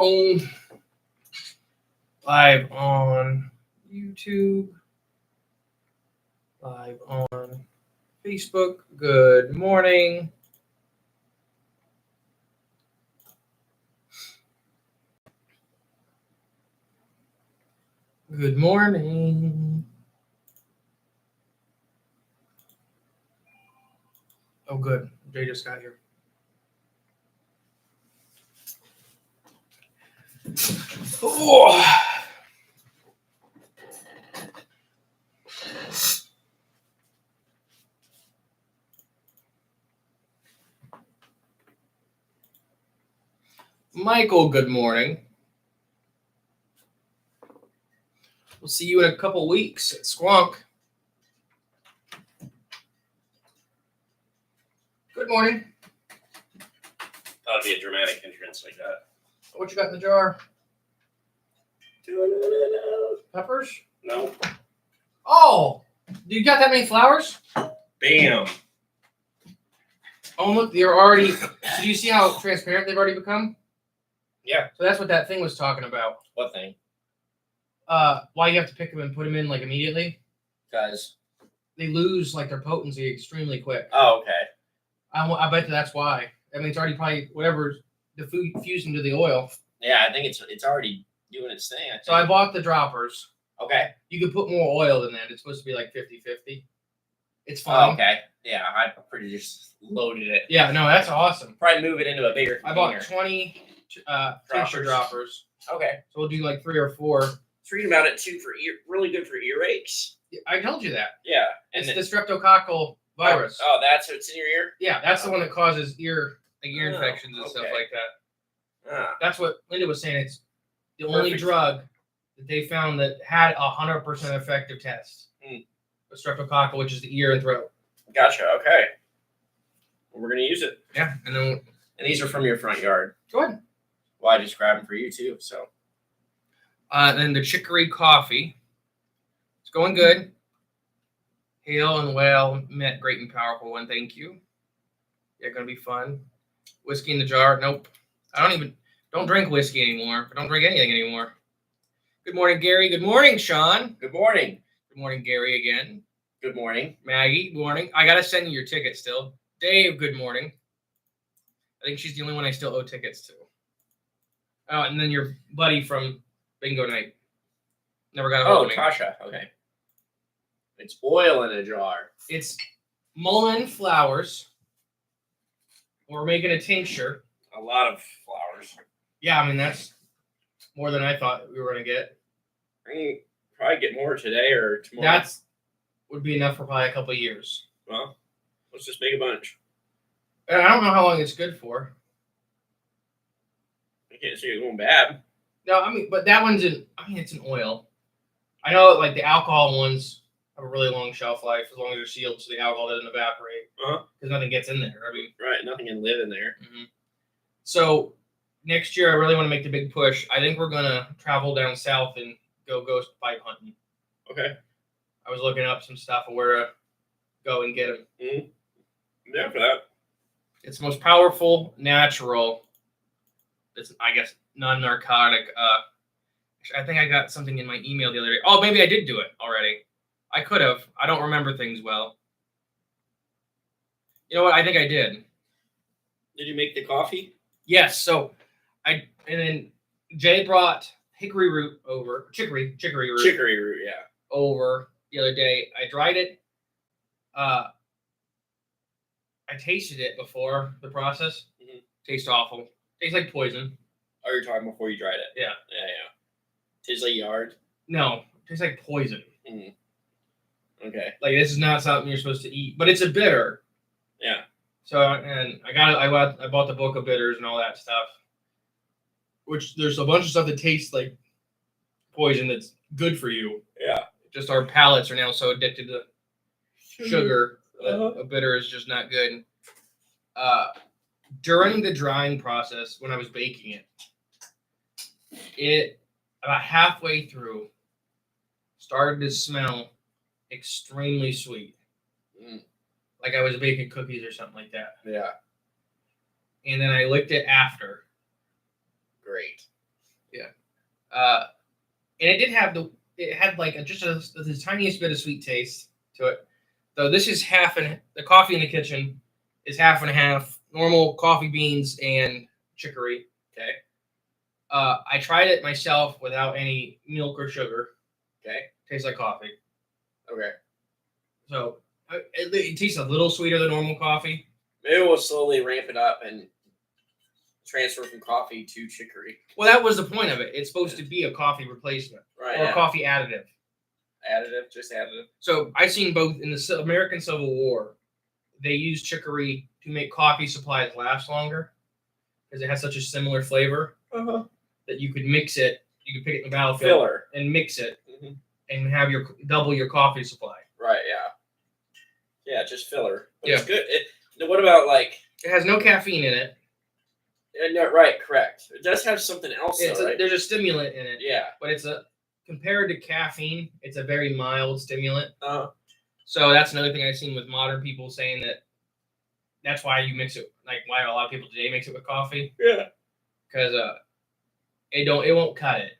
Live on YouTube, live on Facebook. Good morning. Good morning. Oh, good. Jay just got here. Oh. Michael, good morning. We'll see you in a couple weeks at Squonk. Good morning. Thought it'd be a dramatic entrance like that. What you got in the jar? Peppers? No. Oh, you got that many flowers? Bam. Oh, look, they're already. So do you see how transparent they've already become? Yeah. So that's what that thing was talking about. What thing? Why you have to pick them and put them in like immediately? Because. They lose like their potency extremely quick. Oh, okay. I bet that's why. I mean, it's already probably whatever diffused into the oil. Yeah, I think it's already doing its thing. So I bought the droppers. Okay. You could put more oil than that. It's supposed to be like 50-50. It's fine. Oh, okay. Yeah, I pretty just loaded it. Yeah, no, that's awesome. Probably move it into a bigger container. I bought 20 tincture droppers. Okay. So we'll do like 3 or 4. I was reading about it too for really good for earaches. I told you that. Yeah. And it's the streptococcal virus. Oh, that's what's in your ear? Yeah, that's the one that causes ear infections and stuff like that. That's what Linda was saying. It's the only drug that they found that had 100% effective test. With streptococcal, which is the ear and throat. Gotcha. Okay. Well, we're gonna use it. Yeah, and these are from your front yard. Go ahead. Well, I just grabbed them for you too. So. Then the chicory coffee. It's going good. Hail and well met, great and powerful one. Thank you. Yeah, gonna be fun. Whiskey in the jar. Nope. Don't drink whiskey anymore. I don't drink anything anymore. Good morning, Gary. Good morning, Sean. Good morning. Good morning, Gary again. Good morning. Maggie, good morning. I gotta send you your ticket still. Dave, good morning. I think she's the only one I still owe tickets to. Oh, and then your buddy from Bingo Night. Never got a hold of me. Tasha. Okay. It's oil in a jar. It's mullein flowers. We're making a tincture. A lot of flowers. Yeah, I mean, that's more than I thought we were going to get. I can probably get more today or tomorrow. That's would be enough for probably a couple of years. Well, let's just make a bunch. And I don't know how long it's good for. I can't see it going bad. No, I mean, but that one's it's an oil. I know, like, the alcohol ones have a really long shelf life as long as they're sealed so the alcohol doesn't evaporate. Because nothing gets in there. I mean, right, nothing can live in there. Mm-hmm. So next year, I really want to make the big push. I think we're going to travel down south and go ghost pipe hunting. Okay. I was looking up some stuff of where to go and get them. Mm-hmm. Yeah, for that. It's the most powerful, natural, it's, I guess, non-narcotic. I think I got something in my email the other day. Oh, maybe I did do it already. I could have. I don't remember things well. You know what? I think I did. Did you make the coffee? Yes. So and then Jay brought hickory root over, chicory root. Chicory root, yeah. Over the other day. I dried it. I tasted it before the process. Mm-hmm. Tastes awful. Tastes like poison. Oh, you're talking before you dried it? Yeah. Tastes like yard? No. Tastes like poison. Mm-hmm. Okay. Like, this is not something you're supposed to eat. But it's a bitter. Yeah. So, and I bought the book of bitters and all that stuff. Which, there's a bunch of stuff that tastes like poison that's good for you. Yeah. Just our palates are now so addicted to sugar that a bitter is just not good. During the drying process, when I was baking it about halfway through started to smell extremely sweet. Like I was baking cookies or something like that. Yeah. And then I licked it after. Great. And it did have it had like the tiniest bit of sweet taste to it. Though this is the coffee in the kitchen is half and half normal coffee beans and chicory. Okay. I tried it myself without any milk or sugar. Okay. Tastes like coffee. Okay. So it tastes a little sweeter than normal coffee. Maybe we'll slowly ramp it up and transfer from coffee to chicory. Well, that was the point of it. It's supposed to be a coffee replacement or a coffee additive. Just additive. So I've seen both in the American Civil War. They used chicory to make coffee supplies last longer because it has such a similar flavor that you could mix it. You could pick it in the battlefield Filler. and mix it and have double your coffee supply. Right. Yeah. Yeah, just filler. But Yeah. It's good. What about like? It has no caffeine in it. No, right. Correct. It does have something else. Though, right? There's a stimulant in it. Yeah. But compared to caffeine, it's a very mild stimulant. So that's another thing I've seen with modern people saying that's why you mix it, like why a lot of people today mix it with coffee. Yeah. Because it won't cut it.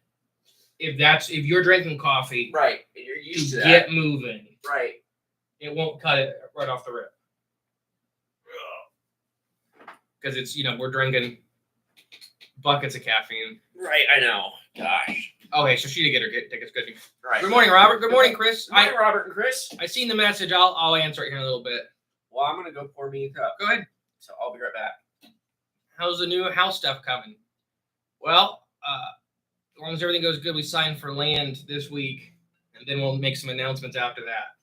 If you're drinking coffee, right, and you're used to that. Get moving. Right. It won't cut it right off the rip. Because it's we're drinking buckets of caffeine. Right, I know. Gosh. Okay, so she did take us good. Right. Good morning, Robert. Good morning, Chris. Hi, Robert and Chris. I seen the message. I'll answer it here in a little bit. Well, I'm gonna go pour me a cup. Go ahead. So I'll be right back. How's the new house stuff coming? Well, as long as everything goes good, we sign for land this week, and then we'll make some announcements after that.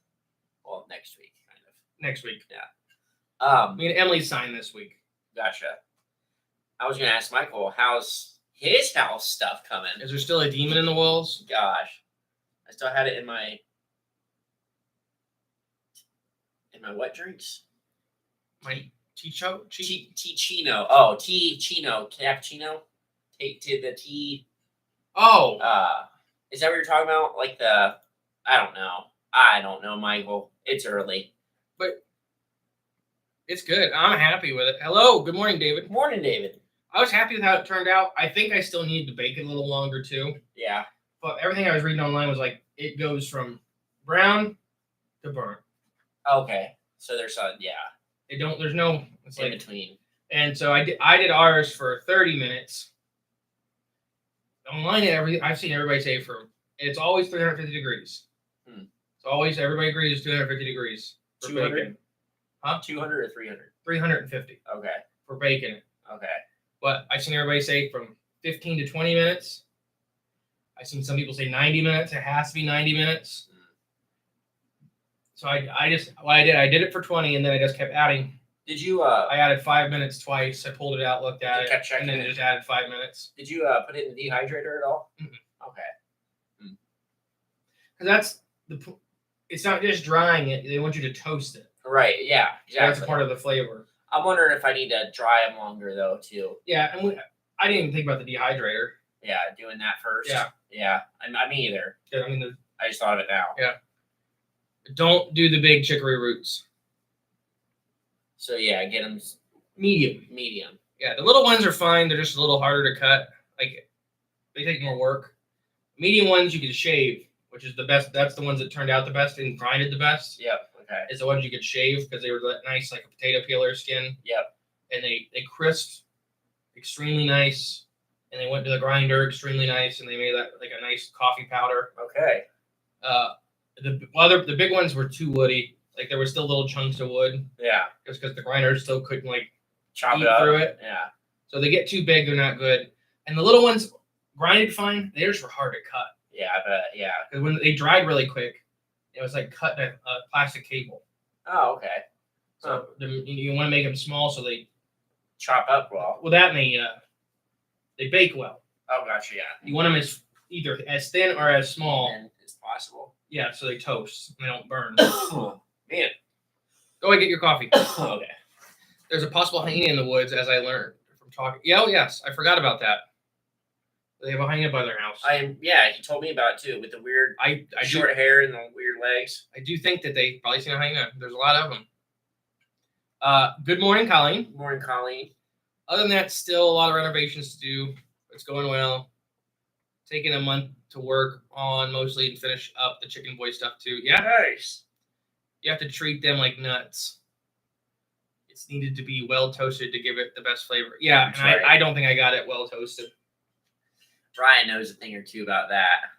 Well, next week, kind of. Next week. Yeah. Me and Emily signed this week. Gotcha. I was gonna ask Michael, how's his house stuff coming? Is there still a demon in the walls? Gosh, I still had it in my what drinks? My Ticino? Ticino. Oh, Ticino. Cappuccino. Take to the tea. Oh. Is that what you're talking about? Like I don't know, Michael. It's early. But it's good. I'm happy with it. Hello. Good morning, David. Morning, David. I was happy with how it turned out. I think I still need to bake it a little longer, too. Yeah. But everything I was reading online was like, it goes from brown to burnt. Okay. So there's There's no, it's in like, between. And so I did ours for 30 minutes. Online, I've seen everybody say it's always 350 degrees. It's always, everybody agrees, 250 degrees for 200? bacon. Huh? 200 or 300? 350 Okay. for bacon. Okay. But I've seen everybody say from 15 to 20 minutes. I've seen some people say 90 minutes. It has to be 90 minutes. So I did it for 20, and then I just kept adding. Did you? I added 5 minutes twice. I pulled it out, looked at it, kept checking and then it. just added 5 minutes. Did you put it in the dehydrator at all? Mm-mm. Okay. Because it's not just drying it; they want you to toast it. Right. Yeah. Exactly. That's a part of the flavor. I'm wondering if I need to dry them longer though too. Yeah, and I didn't even think about the dehydrator. Yeah, doing that first. Yeah. Yeah. I me either. Yeah, I mean, I just thought of it now. Yeah. Don't do the big chicory roots. So yeah, get them Medium. Yeah, the little ones are fine. They're just a little harder to cut. Like they take more work. Medium ones you can shave, which is the best. That's the ones that turned out the best and grinded the best. Yep. Okay. Is the ones you could shave because they were nice, like a potato peeler skin. Yep. And they crisped extremely nice, and they went to the grinder extremely nice, and they made that like a nice coffee powder. Okay. The big ones were too woody. Like there were still little chunks of wood. Yeah. Just because the grinder still couldn't like chop eat it up through it. Yeah. So they get too big, they're not good. And the little ones grinded fine. They just were hard to cut. Yeah, I bet. Yeah. Because when they dried really quick, it was like cutting a plastic cable. Oh, okay. So you want to make them small so they chop up well. Well, that they bake well. Oh, gotcha. Yeah. You want them either as thin or as small as possible. Yeah, so they toast and they don't burn. Man, go ahead, get your coffee. Okay. There's a possible hyena in the woods, as I learned from talking. Yeah, oh yes, I forgot about that. They have a hyena by their house. He told me about it too, with the weird short hair and the weird legs. I do think that they probably seen a hyena. There's a lot of them. Good morning, Colleen. Good morning, Colleen. Other than that, still a lot of renovations to do. It's going well. taking a month to work on mostly and finish up the chicken boy stuff too. Yeah, Nice. you have to treat them like nuts. It's needed to be well toasted to give it the best flavor. Yeah, That's and right. I don't think I got it well toasted. Ryan knows a thing or two about that.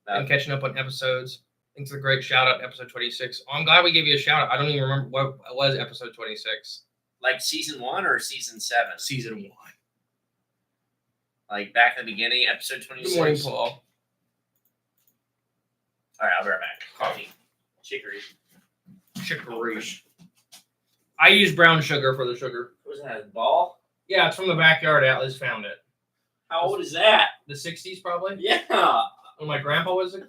I'm catching up on episodes. I think it's a great shout out, episode 26. I'm glad we gave you a shout out. I don't even remember what was episode 26. Like season 1 or season 7? Season 1. Like back in the beginning, episode 26. Good morning, Paul. All right, I'll be right back. Coffee. Chicory. Chicory. I use brown sugar for the sugar. What was that, a ball? Yeah, it's from the backyard. Atlas found it. How old is that? The 60s, probably? Yeah. When my grandpa was a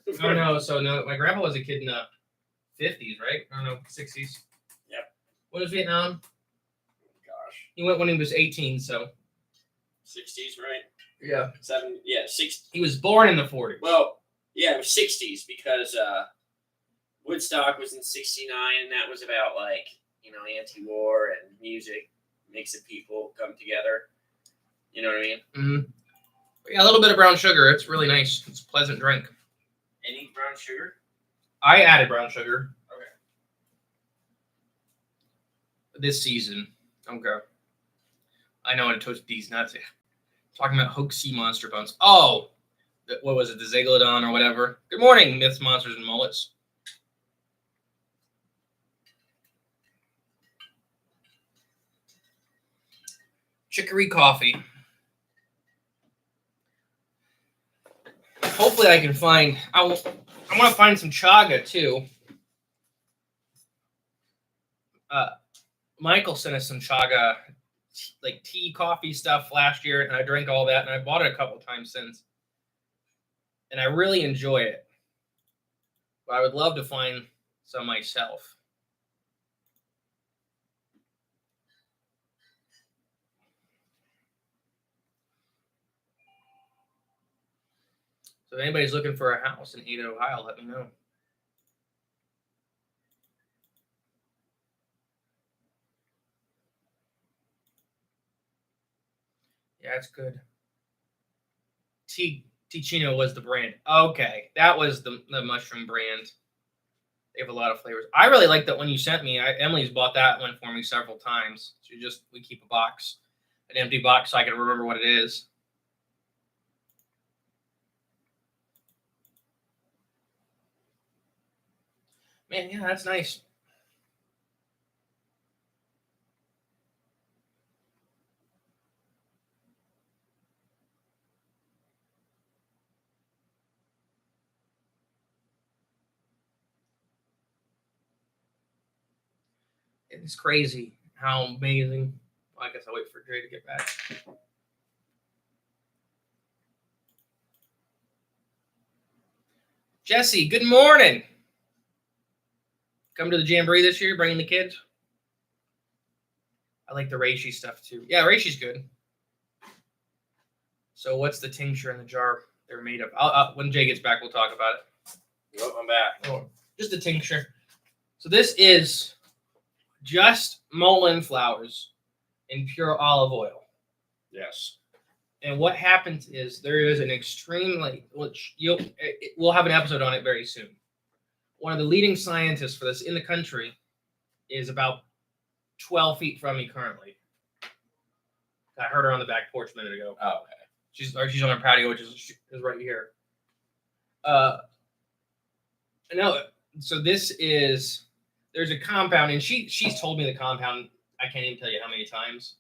my grandpa was a kid in the 50s, right? I don't know, 60s. Yep. What is Vietnam? Gosh. He went when he was 18, so. 60s, right? Yeah. 60. He was born in the 40s. Well, yeah, it was 60s because Woodstock was in 69, and that was about like, anti-war and music, makes the people come together. You know what I mean? Mm-hmm. Yeah, a little bit of brown sugar. It's really nice. It's a pleasant drink. Any brown sugar? I added brown sugar. Okay. This season. Okay. I know how to toast these nuts. Talking about hoaxy monster buns. Oh! What was it? The Zaglodon or whatever. Good morning, Myths, Monsters, and Mullets. Chicory coffee. Hopefully I can find... I want to find some chaga, too. Michael sent us some chaga, like tea, coffee stuff last year, and I drank all that, and I bought it a couple times since. And I really enjoy it. But I would love to find some myself. So if anybody's looking for a house in Ada, Ohio, let me know. Yeah, it's good. Ticino was the brand. Okay, that was the mushroom brand. They have a lot of flavors. I really like that one you sent me. Emily's bought that one for me several times. We keep a box, an empty box, so I can remember what it is. Man, yeah, that's nice. It's crazy how amazing. Well, I guess I'll wait for Dre to get back. Jesse, good morning. Come to the Jamboree this year, bringing the kids. I like the reishi stuff too. Yeah, reishi's good. So what's the tincture in the jar they're made of? When Jay gets back, we'll talk about it. Yep, I'm back. Oh, just a tincture. So this is just mullein flowers in pure olive oil. Yes. And what happens is there is an extremely, which we'll have an episode on it very soon. One of the leading scientists for this in the country is about 12 feet from me currently. I heard her on the back porch a minute ago. Oh, okay. She's on her patio, which is right here. No, so there's a compound, and she's told me the compound. I can't even tell you how many times.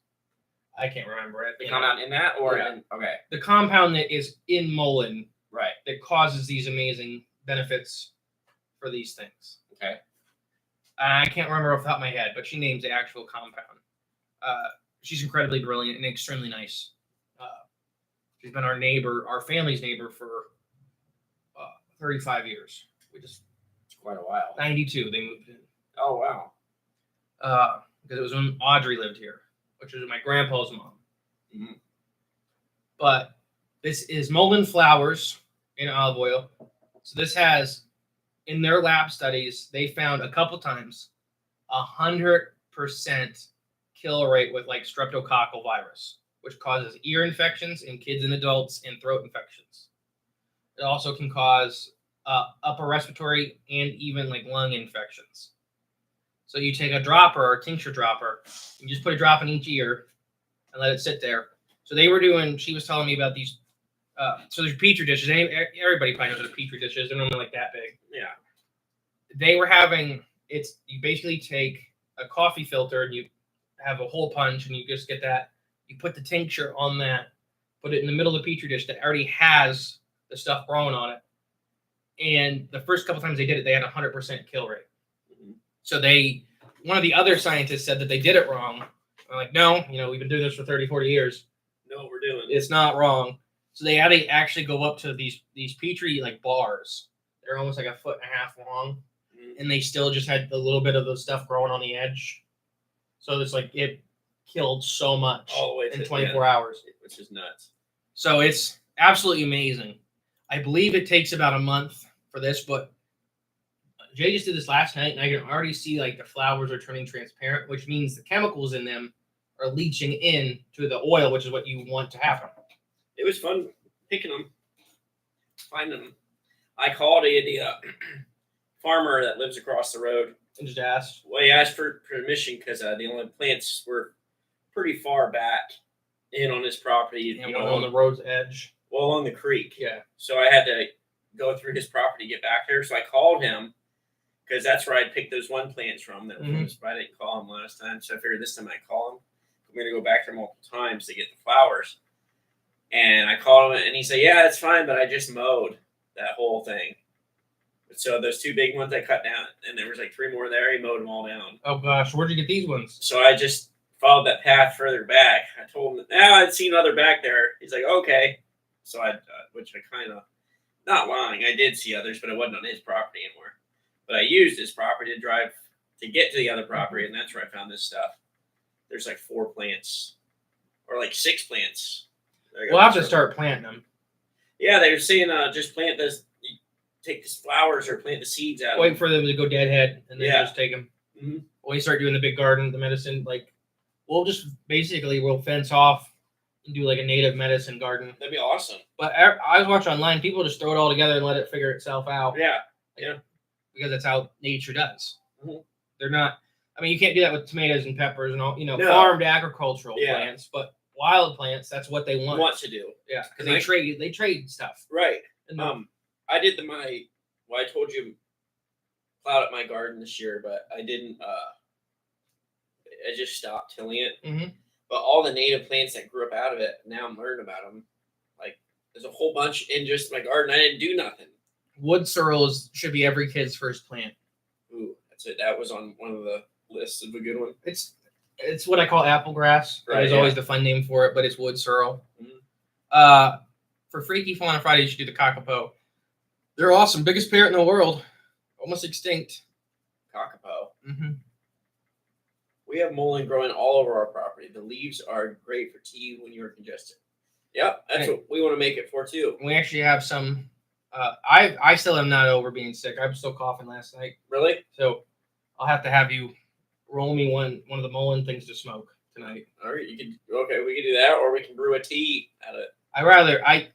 I can't remember it. The compound in that, or Yeah. okay, the compound that is in mullein right? that causes these amazing benefits for these things. Okay. I can't remember off the top of my head, but she names the actual compound. She's incredibly brilliant and extremely nice. She's been our family's neighbor for 35 years. It's quite a while. 92, they moved in. Oh wow. Because it was when Audrey lived here, which was my grandpa's mom. Mm-hmm. But this is mullein flowers in olive oil. So this has, in their lab studies, they found a couple times 100% kill rate with like streptococcal virus, which causes ear infections in kids and adults and throat infections. It also can cause upper respiratory and even like lung infections. So you take a dropper or a tincture dropper, you just put a drop in each ear and let it sit there. So they were doing. She was telling me about these. So there's petri dishes. Everybody probably knows what a petri dish is. They're normally like that big. Yeah. They were having it's. You basically take a coffee filter and you have a hole punch and you just get that. You put the tincture on that. Put it in the middle of the petri dish that already has the stuff growing on it. And the first couple times they did it, they had a 100% kill rate. Mm-hmm. So one of the other scientists said that they did it wrong. I'm like, no, we've been doing this for 30, 40 years. Know what we're doing. It's not wrong. So they had to actually go up to these petri like bars. They're almost like 1.5 feet long, and they still just had a little bit of the stuff growing on the edge. So it's like it killed so much all the way in 24 hours, which is nuts. So it's absolutely amazing. I believe it takes about a month for this, but Jay just did this last night, and I can already see like the flowers are turning transparent, which means the chemicals in them are leaching in to the oil, which is what you want to happen. It was fun picking them, finding them. I called the farmer that lives across the road and just asked. Well, he asked for permission because the only plants were pretty far back in on his property. And on the road's edge. Well, along the creek. Yeah. So I had to go through his property to get back there. So I called him because that's where I picked those one plants from. That was, I didn't call him last time, so I figured this time I'd call him. I'm going to go back there multiple times to get the flowers. And I called him, and he said, "Yeah, it's fine, but I just mowed that whole thing." So those two big ones I cut down, and there was like 3 more there. He mowed them all down. Oh gosh, where'd you get these ones? So I just followed that path further back. I told him that I'd seen other back there. He's like, "Okay." So which I kind of, not lying, I did see others, but it wasn't on his property anymore. But I used his property to drive to get to the other property, and that's where I found this stuff. There's like 4 plants, or like 6 plants. We'll have to start planting them. Yeah, they were saying just plant this. Take the flowers or plant the seeds out. Wait for them to go deadhead, and then just take them. Mm-hmm. When we start doing the big garden, the medicine, like we'll fence off and do like a native medicine garden. That'd be awesome. But I was watching online, people just throw it all together and let it figure itself out. Yeah, because that's how nature does. Mm-hmm. They're not. I mean, you can't do that with tomatoes and peppers and all. No. Farmed agricultural plants, but wild plants, that's what they want. To do. Yeah, because they trade stuff. Right. And I did I told you plowed up my garden this year, but I didn't. I just stopped tilling it. Mm-hmm. But all the native plants that grew up out of it, now I'm learning about them. Like there's a whole bunch in just my garden. I didn't do nothing. Wood sorrel should be every kid's first plant. Ooh, that's it. That was on one of the lists of a good one. It's what I call apple grass. Right, There's always the fun name for it, but it's wood sorrel. Mm-hmm. For Freaky Fauna Friday, you should do the kakapo. They're awesome. Biggest parrot in the world. Almost extinct. Kakapo. Mm-hmm. We have mullein growing all over our property. The leaves are great for tea when you're congested. Yep, that's what we want to make it for too. We actually have some. I still am not over being sick. I'm still coughing last night. Really? So I'll have to have you roll me one of the mullein things to smoke tonight. All right, we can do that, or we can brew a tea out of it.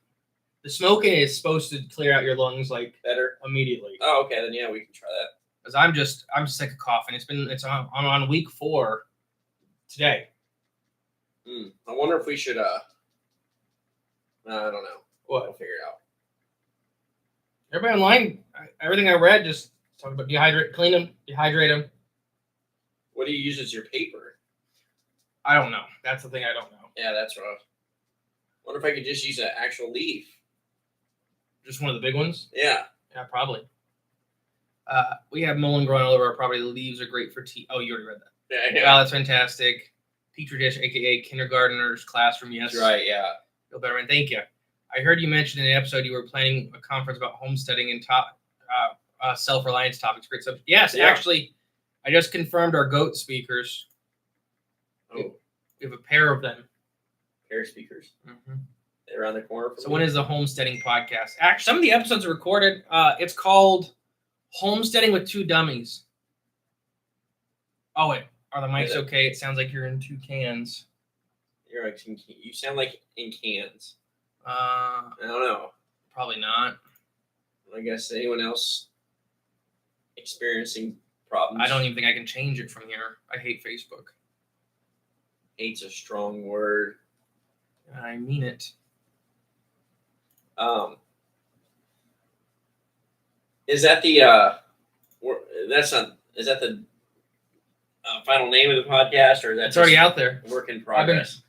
The smoking is supposed to clear out your lungs like better immediately. Oh, okay, then yeah, we can try that. Because I'm sick of coughing. It's on week 4 today. I wonder if we should I don't know. What? We'll figure it out. Everybody online, everything I read, just talk about clean them, dehydrate them. What do you use as your paper? I don't know. That's the thing I don't know. Yeah, that's rough. Wonder if I could just use an actual leaf. Just one of the big ones? Yeah. Yeah, probably. We have mullein growing all over our property. The leaves are great for tea. Oh, you already read that. Yeah. Wow, that's fantastic. Petri dish, a.k.a. kindergartner's classroom. Yes. That's right, yeah. Feel better, man. Thank you. I heard you mention in the episode you were planning a conference about homesteading and self-reliance topics. Great subject. Yes, yeah. Actually, I just confirmed our GOAT speakers. Oh. We have a pair of them. Pair of speakers. Mm-hmm. They're around the corner. So when is the homesteading podcast? Actually, some of the episodes are recorded. It's called Homesteading with Two Dummies. Oh, wait. Are the mics okay? It sounds like you're in 2 cans. You sound like in cans. I don't know. Probably not. I guess anyone else experiencing problems? I don't even think I can change it from here. I hate Facebook. Hate's a strong word. I mean it. Is that the that's not, is that the final name of the podcast, or is that It's already out there. work in progress?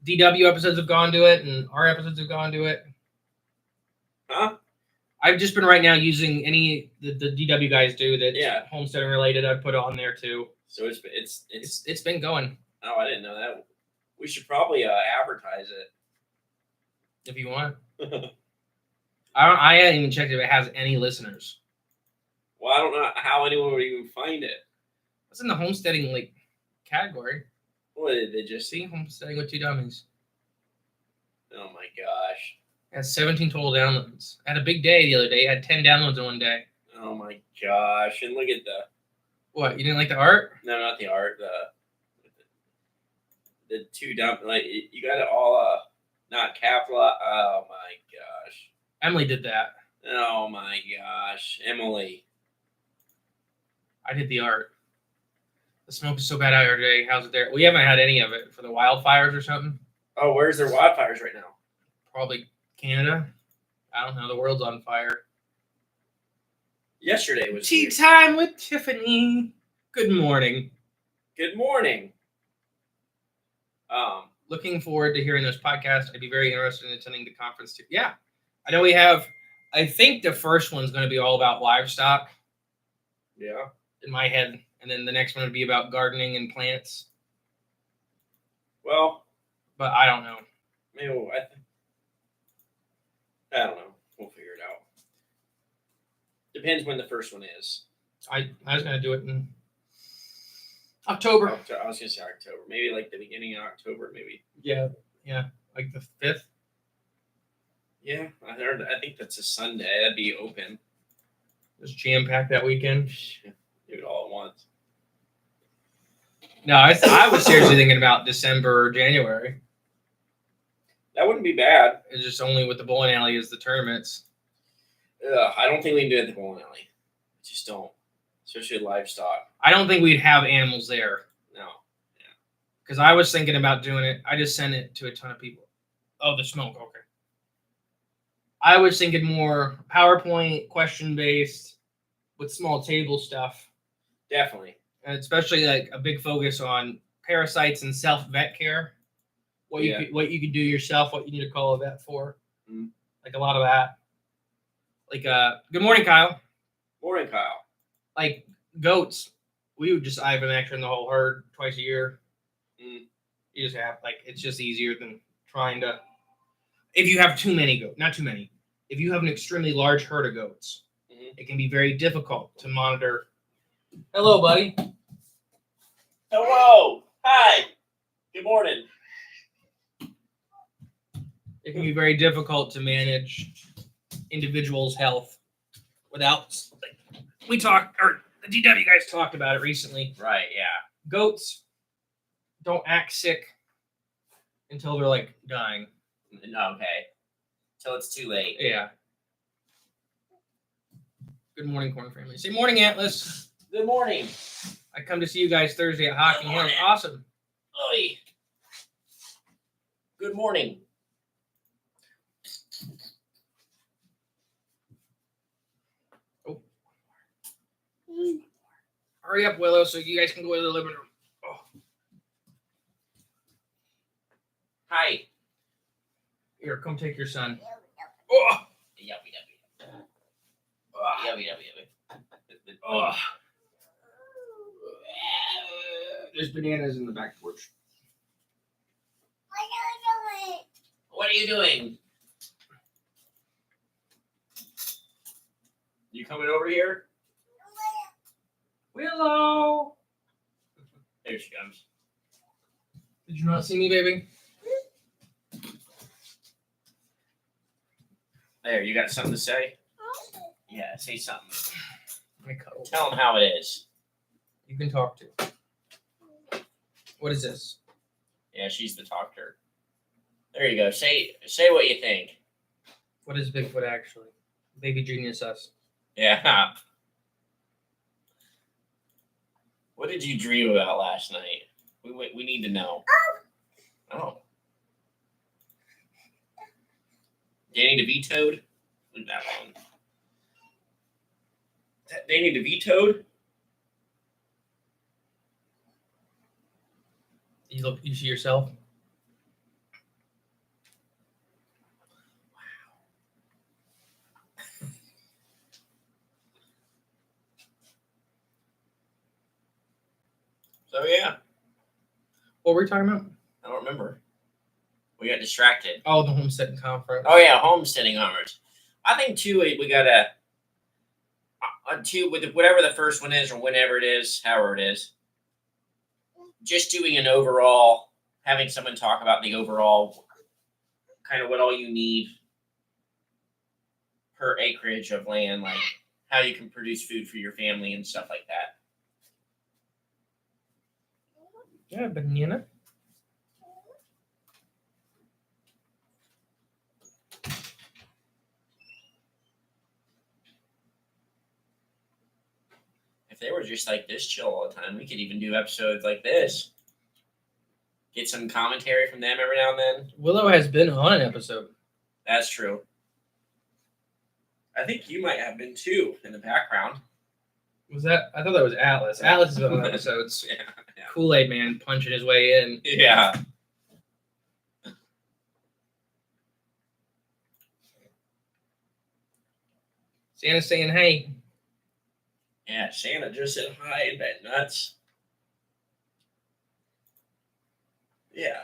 DW episodes have gone to it, and our episodes have gone to it. Huh? I've just been right now using the DW guys do that. Yeah. Homesteading related. I put it on there too. So it's been going. Oh, I didn't know that. We should probably advertise it if you want. I haven't even checked if it has any listeners. Well, I don't know how anyone would even find it. What's in the homesteading category? What did they just see? Homesteading with two dummies. Oh my gosh! It has 17 total downloads. I had a big day the other day. I had 10 downloads in one day. Oh my gosh! And look at the. What? You didn't like the art? No, not the art. The two dumb, you got it all not capitalized. Oh my gosh! Emily did that. Oh my gosh, Emily! I did the art. The smoke is so bad out here today. How's it there? We haven't had any of it for the wildfires or something. Oh, where's their wildfires right now? Probably Canada. I don't know. The world's on fire. Yesterday was tea time with Tiffany. Good morning. Good morning. Looking forward to hearing this podcast. I'd be very interested in attending the conference too. Yeah. I know we have, I think the first one's going to be all about livestock. Yeah. In my head. And then the next one would be about gardening and plants. Well. But I don't know. Maybe I don't know. We'll figure it out. Depends when the first one is. I was going to do it in October. I was going to say October. Maybe like the beginning of October, maybe. Yeah. Like the 5th. Yeah, I think that's a Sunday. That'd be open. Just jam-packed that weekend. Do it all at once. No, I was seriously thinking about December or January. That wouldn't be bad. It's just only with the bowling alley is the tournaments. I don't think we can do it at the bowling alley. Just don't. Especially livestock. I don't think we'd have animals there. No. Yeah. Because I was thinking about doing it. I just sent it to a ton of people. Oh, the smoke. Okay. I was thinking more PowerPoint, question-based, with small table stuff. Definitely. And especially like a big focus on parasites and self-vet care. What you could do yourself, what you need to call a vet for. Mm-hmm. Like a lot of that. Like, good morning, Kyle. Morning, Kyle. Like goats, we would just ivermectin the whole herd twice a year. Mm. You just have, it's just easier than trying to. If you have too many goats, not too many. If you have an extremely large herd of goats, it can be very difficult to monitor. Hello, buddy. Hello. Hi. Good morning. It can be very difficult to manage individuals' health without. The DW guys talked about it recently. Right. Yeah. Goats don't act sick until they're dying. Okay. Till it's too late. Yeah. Good morning, Corn Family. Say morning, Atlas. Good morning. I come to see you guys Thursday at Hockey Hill. Awesome. Oi. Good morning. Oh. Hurry up, Willow, so you guys can go to the living room. Oh. Hi. Here, come take your son. Oh. Yummy. Oh. There's bananas in the back porch. What are you doing? You coming over here? Willow. There she comes. Did you not see me, baby? There, you got something to say? Yeah, say something. cuddle. Tell them how it is. You can talk to. What is this? Yeah, she's the talker. There you go. Say what you think. What is Bigfoot actually? Baby genius us. Yeah. What did you dream about last night? We need to know. Oh. Danny DeVitoed? Leave that alone. Danny DeVitoed? You see yourself? So yeah. What were we talking about? I don't remember. We got distracted. Oh, the homesteading conference. Oh yeah, homesteading conference. I think too we gotta with whatever the first one is or whenever it is, however it is. Just doing an overall, having someone talk about the overall kind of what all you need per acreage of land, like how you can produce food for your family and stuff like that. Yeah, banana. If they were just like this chill all the time, we could even do episodes like this. Get some commentary from them every now and then. Willow has been on an episode. That's true. I think you might have been too in the background. Was that? I thought that was Atlas. Atlas has been on episodes. Yeah. Kool-Aid Man punching his way in. Yeah. Santa's saying, hey. Yeah, Santa just said hi and bet nuts. Yeah.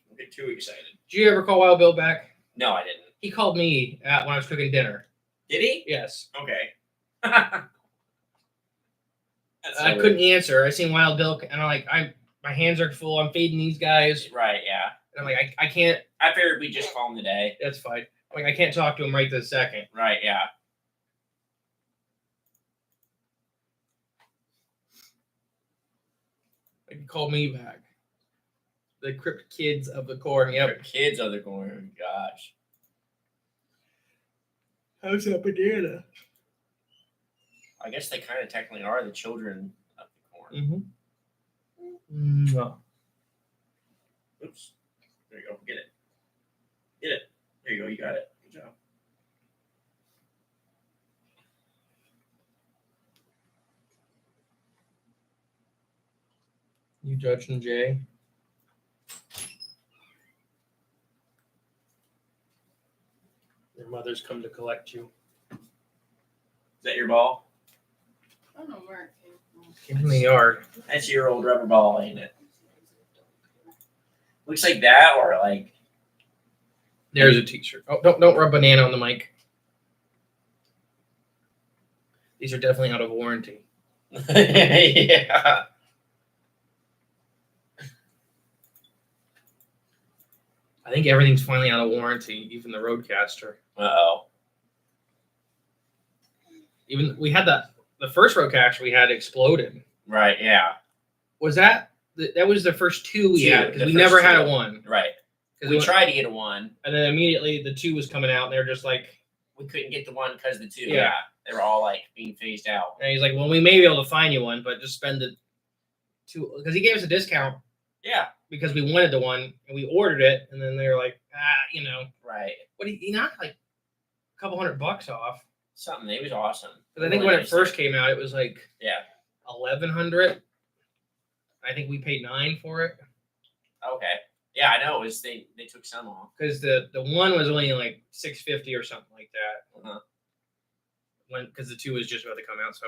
Don't get too excited. Did you ever call Wild Bill back? No, I didn't. He called me when I was cooking dinner. Did he? Yes. Okay. I couldn't answer. I seen Wild Bill, and I'm like, my hands are full. I'm feeding these guys. Right, yeah. And I'm like, I can't. I figured we'd just call him today. That's fine. I'm like, I can't talk to him right this second. Right, yeah. Like, he called me back. The Crypt Kids of the Corn. Yep. Kids are the corn. Gosh. How's that banana? I guess they kind of technically are the children of the corn. Mm-hmm. Oops. There you go. Get it. Get it. There you go. You got it. Good job. You judging Jay? Your mother's come to collect you. Is that your ball? I don't know where it came from. Came from the yard. That's your old rubber ball, ain't it? Looks like that, or like. There's a t-shirt. Oh, don't rub banana on the mic. These are definitely out of warranty. Yeah. I think everything's finally out of warranty, even the Roadcaster. Uh-oh. Even we had the first Roadcaster we had exploded. Right, yeah. Was that was the first two we had because the we first never had two. a one. Right. We tried to get a one. And then immediately the two was coming out, and they're just like, We couldn't get the one because the two. Yeah. They were all like being phased out. and he's like, well, we may be able to find you one, but just spend the two because he gave us a discount Yeah. because we wanted the one and we ordered it, and then they were like, Right. what he knocked like a couple $100 off. Something. It was awesome. Because I think Really when nice it first thing. came out, it was like Yeah. 1,100. I think we paid $9 for it Okay. Yeah, I know. It was they took some off. because the one was only like $650 or something like that. Uh-huh. Because the two was just about to come out, so.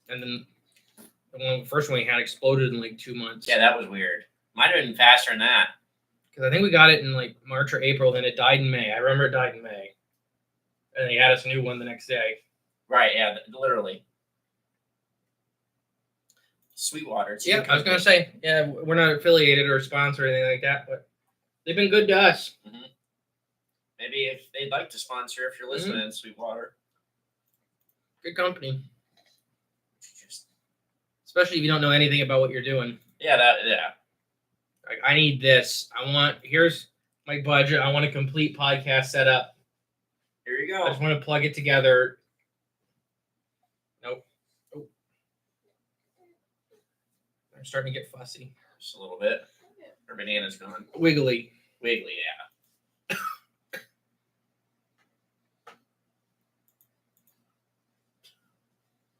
And then the first one we had exploded in like 2 months. Yeah, that was weird. Might have been faster than that. Because I think we got it in like March or April, then it died in May. I remember it died in May. And they had us a new one the next day. Right, yeah, literally. Sweetwater. It's a Yeah, good I was going to company. say, yeah, we're not affiliated or sponsored or anything like that, but they've been good to us. Maybe if they'd like to sponsor, if you're listening, Sweetwater. Good company. Just, Especially if you don't know anything about what you're doing. yeah. Like, I need this. Here's my budget. I want a complete podcast setup. Here you I go. just want to plug it together. Nope. Oh. I'm starting to get fussy. Just a little bit. Her banana's gone. Wiggly. Wiggly, yeah.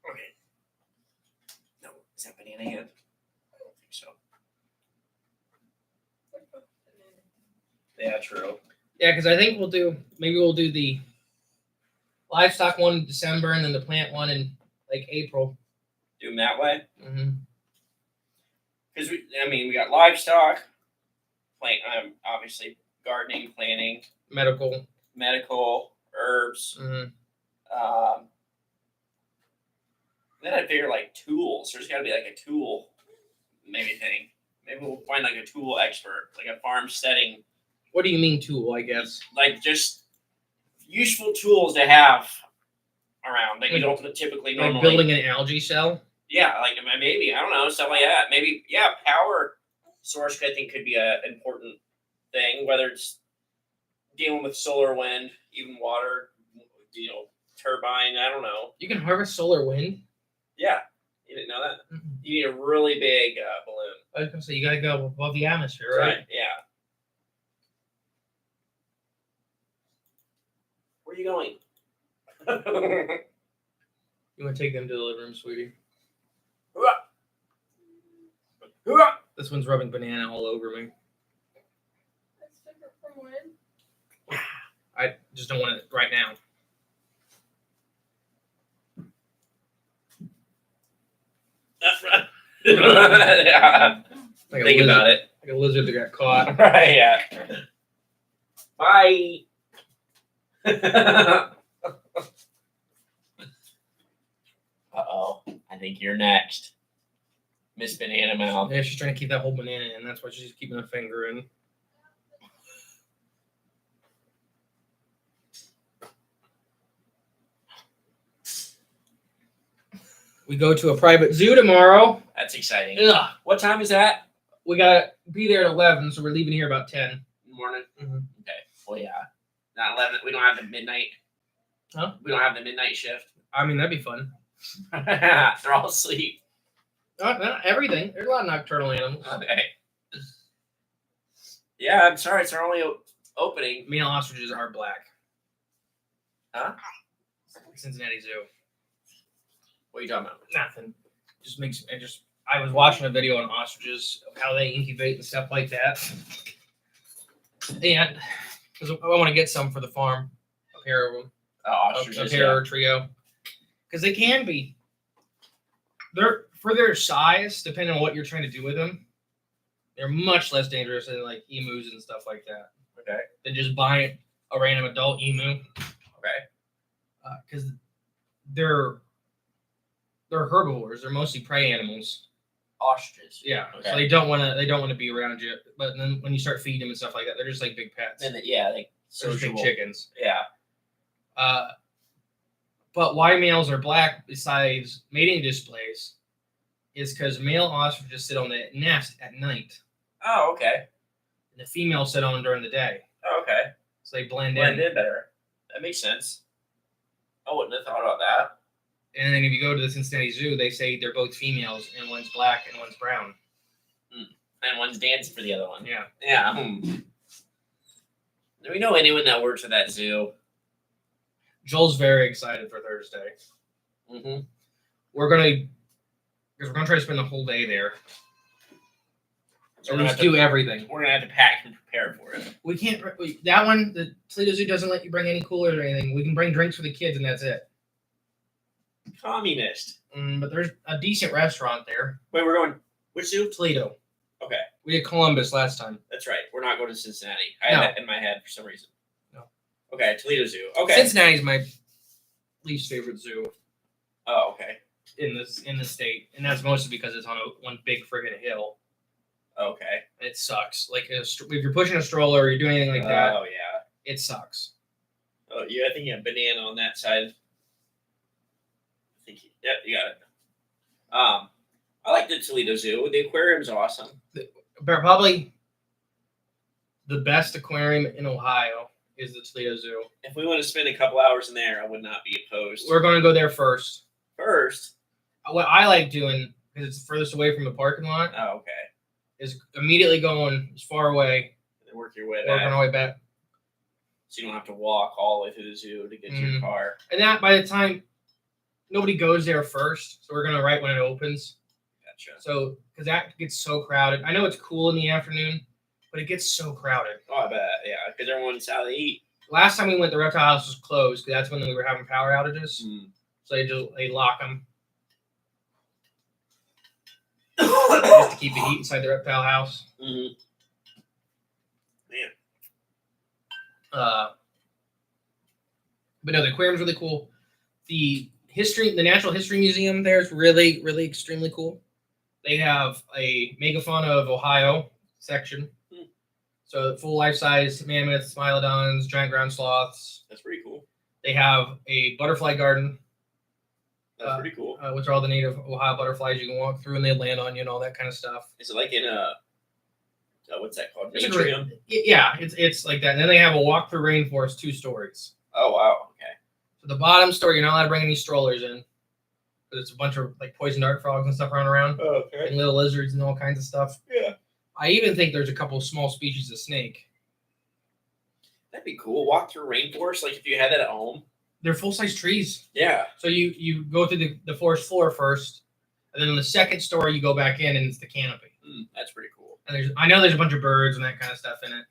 Okay. No, is that banana yet? I don't think so. Yeah, true. Yeah, because I think we'll do the livestock one in December and then the plant one in like April. Do them that way. Mm-hmm. Because we got livestock, plant, obviously gardening, planting, medical, herbs. Mm-hmm. Then I figure like tools. There's got to be like a tool, maybe thing. Maybe we'll find like a tool expert, like a farm setting, What do you mean tool? I guess. like just useful tools to have around that you don't typically Like normally. building an algae cell. Yeah, like maybe I don't know, stuff like that. Maybe power source I think could be a important thing, whether it's dealing with solar, wind, even water, turbine. I don't know. You can harvest solar wind. Yeah, you didn't know that. Mm-mm. You need a really big balloon. I was gonna say you gotta go above the atmosphere, right? Yeah. Where are you going? You want to take them to the living room, sweetie? Hoorah! This one's rubbing banana all over me. That's different from when. I just don't want it right now. That's right. Yeah. Like Think about it. Like a lizard that got caught. Right, yeah. Bye. Uh-oh. I think you're next. Miss Banana Mouth. Yeah, she's trying to keep that whole banana in. That's why she's keeping a finger in. We go to a private zoo tomorrow. That's exciting. Ugh. What time is that? We gotta be there at 11, so we're leaving here about 10. In the morning? Mm-hmm. Okay. Well, yeah. Not 11. We don't have the midnight. Huh? We don't have the midnight shift. I mean, that'd be fun. They're all asleep. Not everything. There's a lot of nocturnal animals. Okay. Yeah, I'm sorry. It's our only opening. Male ostriches are black. Huh? Cincinnati Zoo. What are you talking about? Nothing. Just makes it just. I was watching a video on ostriches, of how they incubate and stuff like that. And because I want to get some for the farm, a pair of them, a Ostriches. pair or a trio, because they can be. They're for their size, depending on what you're trying to do with them. They're much less dangerous than like emus and stuff like that. Okay. Than just buying a random adult emu. Okay. Because they're herbivores. They're mostly prey animals. Ostriches. Yeah. Okay. So they don't want to be around you. But then when you start feeding them and stuff like that, they're just like big pets. And yeah, like They're just big sociable. chickens. Yeah. But why males are black besides mating displays is because male ostriches sit on the nest at night, Oh, okay. and the females sit on during the day. Oh, okay. So they blend Blend in. in better. That makes sense. I wouldn't have thought about that. And then if you go to the Cincinnati Zoo, they say they're both females, and one's black and one's brown. And one's dancing for the other one. Yeah. Yeah. Do we know anyone that works at that zoo? Joel's very excited for Thursday. Mm-hmm. We're gonna try to spend the whole day there. So We're we gonna just have to- do everything. We're gonna have to pack and prepare for it. We can't. That one, the Toledo Zoo doesn't let you bring any coolers or anything. We can bring drinks for the kids, and that's it. Communist. But there's a decent restaurant there. Wait, we're going. Which zoo? Toledo. Okay, We did Columbus last time. that's right. We're not going to Cincinnati. I had that in my head for some reason. No. Okay, Toledo Zoo. Okay. Cincinnati's my least favorite zoo Oh, okay. in the state, and that's mostly because it's on one big friggin' hill. Okay. And it sucks. Like if you're pushing a stroller or you're doing anything like that, Oh yeah. it sucks. Oh yeah. I think you have banana on that side. I think. Yep, you got it. I like the Toledo Zoo. The aquarium's awesome. But probably the best aquarium in Ohio is the Toledo Zoo. If we want to spend a couple hours in there, I would not be opposed. We're going to go there first. First. What I like doing, because it's furthest away from the parking lot, Oh, okay. is immediately going as far away, And work your way working back. our way back. So you don't have to walk all the way through the zoo to get to your car. And that, by the time, nobody goes there first, so we're going to right when it opens. Gotcha. So, because that gets so crowded. I know it's cool in the afternoon, but it gets so crowded. Oh, I bet. Yeah, because everyone's how they eat. Last time we went, the reptile house was closed because that's when we were having power outages. So they lock them just to keep the heat inside the reptile house. Mm-hmm. Man. But no, the aquarium's really cool. The Natural History Museum there is really, really extremely cool. They have a megafauna of Ohio section. So full life-size mammoths, smilodons, giant ground sloths. That's pretty cool. They have a butterfly garden. That's pretty cool. Which are all the native Ohio butterflies you can walk through and they land on you and all that kind of stuff. Is it like in a what's that called? It's a Atrium? Yeah, it's like that. And then they have a walk through rainforest, 2 stories. Oh wow. Okay. So the bottom story, you're not allowed to bring any strollers in. Because it's a bunch of like poison dart frogs and stuff running around. Oh, okay. And little lizards and all kinds of stuff. Yeah. I even think there's a couple of small species of snake. That'd be cool. Walk through rainforest, like if you had that at home. They're full-size trees. Yeah. So you go through the forest floor first, and then on the second story you go back in and it's the canopy. That's pretty cool. And I know there's a bunch of birds and that kind of stuff in it.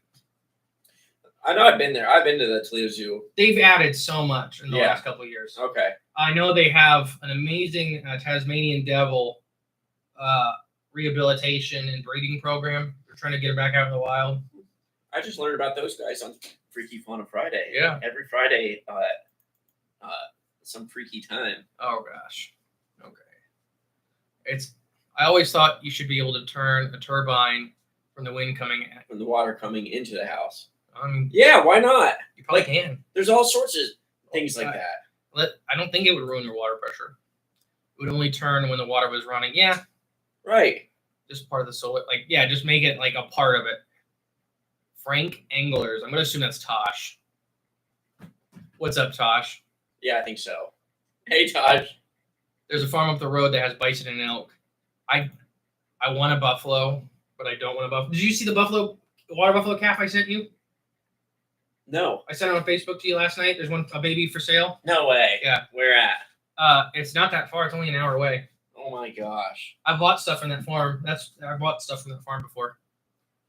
I know I've been there. I've been to the Toledo Zoo. They've added so much in the last couple of years. Okay. I know they have an amazing Tasmanian devil rehabilitation and breeding program. They're trying to get it back out in the wild. I just learned about those guys on Freaky Fauna Friday. Yeah. Every Friday some freaky time. Oh gosh. Okay. I always thought you should be able to turn a turbine from the wind coming at. From the water coming into the house. I Yeah, why not? You probably can. There's all sorts of things like that. I don't think it would ruin your water pressure. It would only turn when the water was running. Yeah. Right. Just part of the solar. Just make it like a part of it. Frank Anglers. I'm going to assume that's Tosh. What's up, Tosh? Yeah, I think so. Hey, Tosh. There's a farm up the road that has bison and elk. I want a buffalo, but I don't want a buffalo. Did you see the water buffalo calf I sent you? No. I sent it on Facebook to you last night. There's a baby for sale. No way. Yeah. Where at? It's not that far. It's only an hour away. Oh my gosh. I bought stuff from that farm. I bought stuff from that farm before.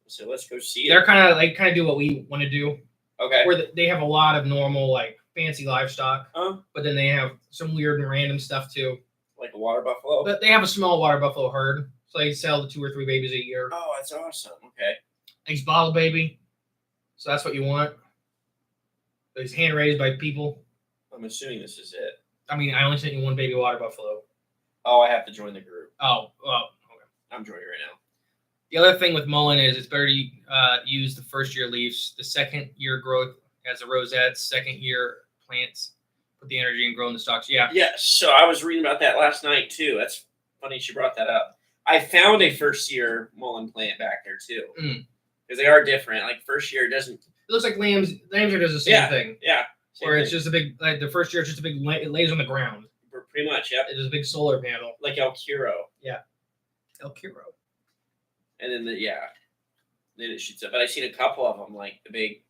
So let's go see it. They're kind of do what we want to do. Okay. Where they have a lot of normal fancy livestock, but then they have some weird and random stuff too. Like a water buffalo? But they have a small water buffalo herd, so they sell the 2 or 3 babies a year. Oh, that's awesome. Okay. He's bottle baby, so that's what you want. He's hand raised by people. I'm assuming this is it. I mean, I only sent you 1 baby water buffalo. Oh, I have to join the group. Oh, well, okay. I'm joining right now. The other thing with mullein is it's better to use the first year leaves. The second year growth as a rosette, second year plants, put the energy in growing the stalks. Yeah. Yeah, so I was reading about that last night too. That's funny she brought that up. I found a first year mullein plant back there too. Because they are different. Like first year doesn't. It looks like lambs. Lambs are does the same thing. Yeah. Where it's just a big, the first year it's just a big, it lays on the ground. Pretty much, yep. It's a big solar panel. Like El Curo. Yeah. El Curo. And then then it shoots up. But I've seen a couple of them, like the big.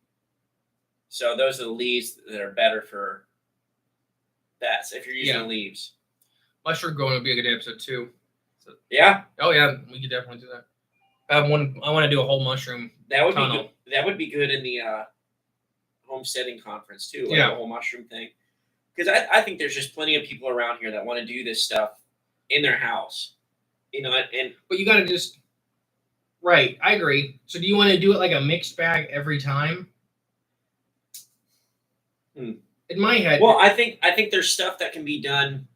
So those are the leaves that are better for that. So if you're using the leaves. Mushroom growing would be a good episode too. So, yeah. Oh yeah, we could definitely do that. I want to do a whole mushroom. That would tunnel. be good. That would be good in the homesteading conference too. Like the whole mushroom thing. Because I think there's just plenty of people around here that want to do this stuff in their house. But you got to just. Right, I agree. So do you want to do it like a mixed bag every time? In my head. Well, I think there's stuff that can be done.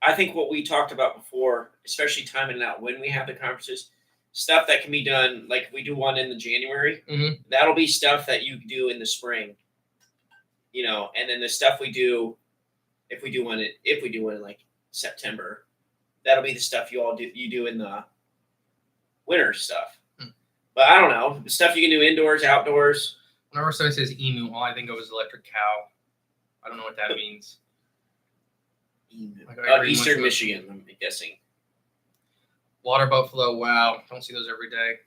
I think what we talked about before, especially timing it out when we have the conferences, stuff that can be done, like if we do one in the January, that'll be stuff that you do in the spring. And then the stuff we do, if we do one in like September, that'll be the stuff you do in the winter stuff. But I don't know. Stuff you can do indoors, outdoors. Whenever someone says emu, all I think of is electric cow. I don't know what that means. Like, I agree Eastern much with- Michigan, I'm guessing. Water buffalo, wow. Don't see those every day.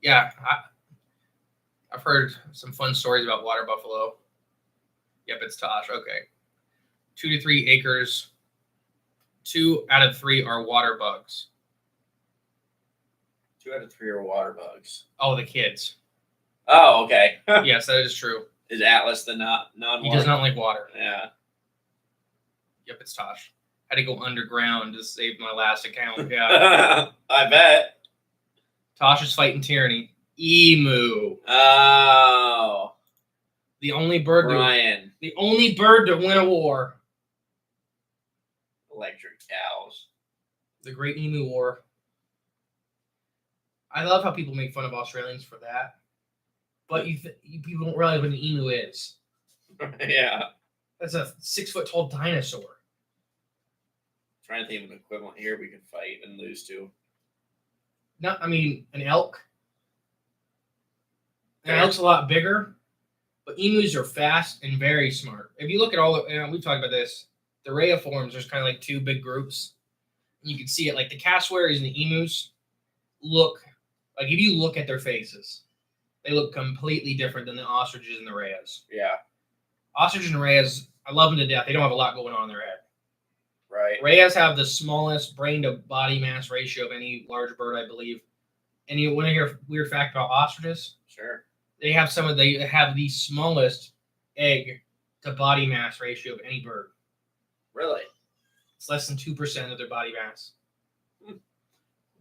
Yeah, I've heard some fun stories about water buffalo. Yep, it's Tosh. Okay. 2 to 3 acres. 2 out of 3 are water bugs. 2 out of 3 are water bugs. Oh, the kids. Oh, okay. Yes, that is true. Is Atlas the non He does not like water. Yeah. Yep, it's Tosh. Had to go underground to save my last account. Yeah. I bet. Tosh is fighting tyranny. Emu. Oh. The only bird Ryan. the only bird to win a war. Electric cows. The Great Emu War. I love how people make fun of Australians for that. But you people don't realize what an emu is. Yeah. That's a 6 foot tall dinosaur. Trying to think of an equivalent here we could fight and lose to. An elk. An Okay. elk's a lot bigger, but emus are fast and very smart. If you look at all the, we've talked about this, the reiforms, there's kind of like 2 big groups. And you can see it, like the cassowaries and the emus look, like if you look at their faces, they look completely different than the ostriches and the rheas. Yeah. Ostriches and rheas, I love them to death. They don't have a lot going on in their head. Right. Rheas have the smallest brain to body mass ratio of any large bird, I believe. And you want to hear a weird fact about ostriches? Sure. They have the smallest egg to body mass ratio of any bird. Really? It's less than 2% of their body mass. Hmm.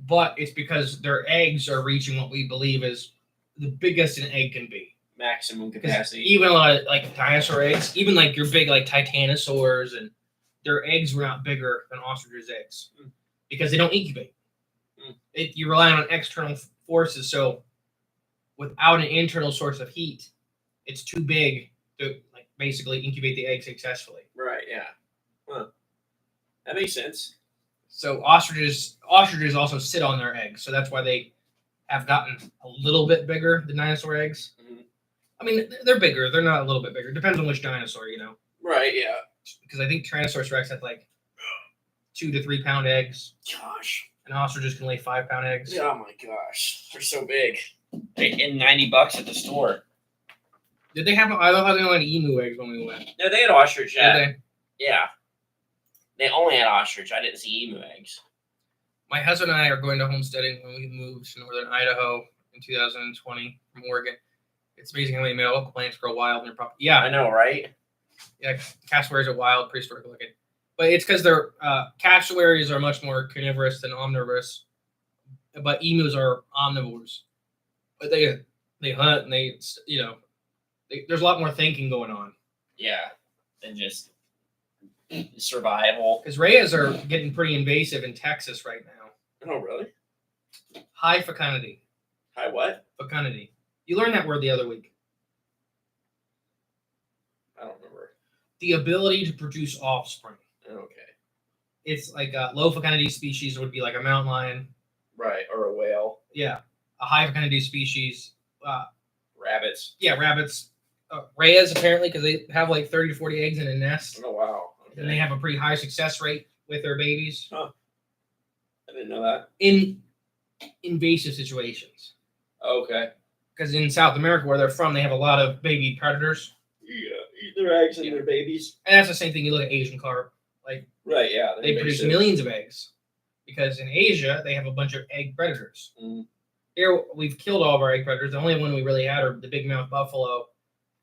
But it's because their eggs are reaching what we believe is the biggest an egg can be. Maximum 'Cause capacity. even a lot of like dinosaur eggs, even like your big like titanosaurs, and their eggs were not bigger than ostriches' eggs because they don't incubate. You rely on external forces, so without an internal source of heat, it's too big to like basically incubate the egg successfully. Right, yeah. Huh. That makes sense. So ostriches also sit on their eggs, so that's why they have gotten a little bit bigger than dinosaur eggs. Mhm. I mean, they're bigger. They're not a little bit bigger. Depends on which dinosaur, Right, yeah. Because I think Tyrannosaurus Rex had like 2 to 3 pound eggs, Gosh. and ostriches can lay 5 pound eggs. Oh my gosh. They're so big. And $90 at the store. Did they have? I love how they only had emu eggs when we went. No, they had ostrich. Yeah. Did they? Yeah. They only had ostrich. I didn't see emu eggs. My husband and I are going to homesteading when we move to northern Idaho in 2020 from Oregon. It's amazing how many local plants grow wild in their property. I Yeah, know, right? yeah, cassowaries are wild, prehistoric looking. But it's because their cassowaries are much more carnivorous than omnivorous. But emus are omnivores. But they hunt and there's a lot more thinking going on. Yeah. Than just survival. Because rheas are getting pretty invasive in Texas right now. Oh, really? High fecundity. Hi, what? Fecundity. You learned that word the other week. I don't remember. The ability to produce offspring. Okay. It's like a low fecundity species would be like a mountain lion. Right. Or a whale. Yeah. A high fecundity species. Rabbits. Yeah, rabbits. Rheas apparently because they have like 30 to 40 eggs in a nest. Oh, wow. Okay. And they have a pretty high success rate with their babies I didn't know that. in invasive situations. Okay. Because in South America, where they're from, they have a lot of baby predators. Yeah. Eat their eggs and Yeah. their babies. And that's the same thing you look at Asian carp. Like, Right, yeah. they produce millions of eggs. Because in Asia, they have a bunch of egg predators. Mm. Here, we've killed all of our egg predators. The only one we really had are the big mouth buffalo.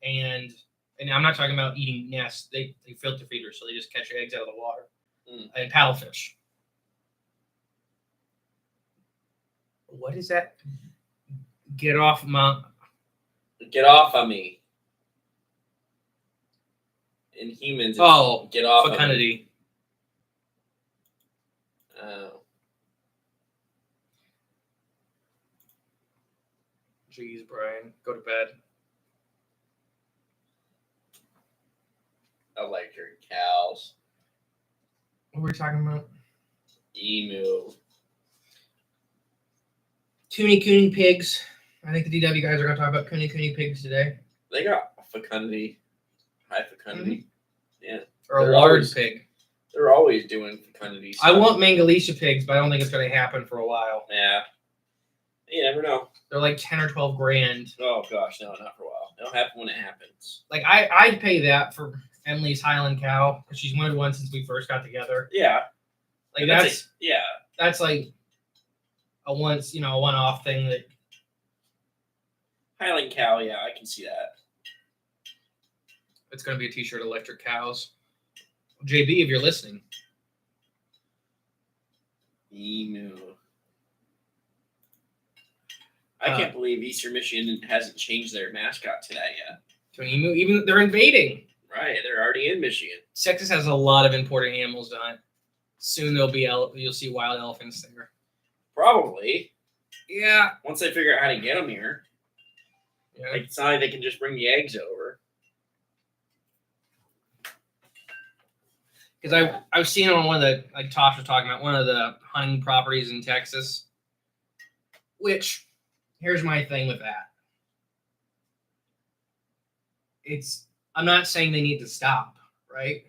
And I'm not talking about eating nests. They filter feeders, so they just catch eggs out of the water. And paddlefish. What is that? Get off my... Get off of me. In humans, it's get off of me. fecundity. Oh. Jeez, Brian. Go to bed. Electric cows. What were we talking about? Emu. Coonie pigs. I think the DW guys are going to talk about Coonie pigs today. They got fecundity, high fecundity. Yeah. Or a They're lard always- pig. They're always doing fecundity stuff. I want Mangalisha pigs, but I don't think it's going to happen for a while. Yeah. You never know. They're like 10 or 12 grand. Oh gosh, no, not for a while. It'll happen when it happens. Like I'd pay that for Emily's Highland cow because she's wanted one since we first got together. Yeah. Like that's that's like a one-off thing that Highland cow. Yeah, I can see that. it's going to be a t-shirt, electric cows. JB, if you're listening. Emu. I can't believe Eastern Michigan hasn't changed their mascot to that yet. To an emu, even they're invading. Right, they're already in Michigan. Texas has a lot of imported animals to hunt. Soon you'll see wild elephants there. Probably. Yeah. Once they figure out how to get them here. Yeah. Like, it's not like they can just bring the eggs over. Because I was seeing on one of the, like Tosh was talking about, one of the hunting properties in Texas. Which, here's my thing with that. I'm not saying they need to stop, right?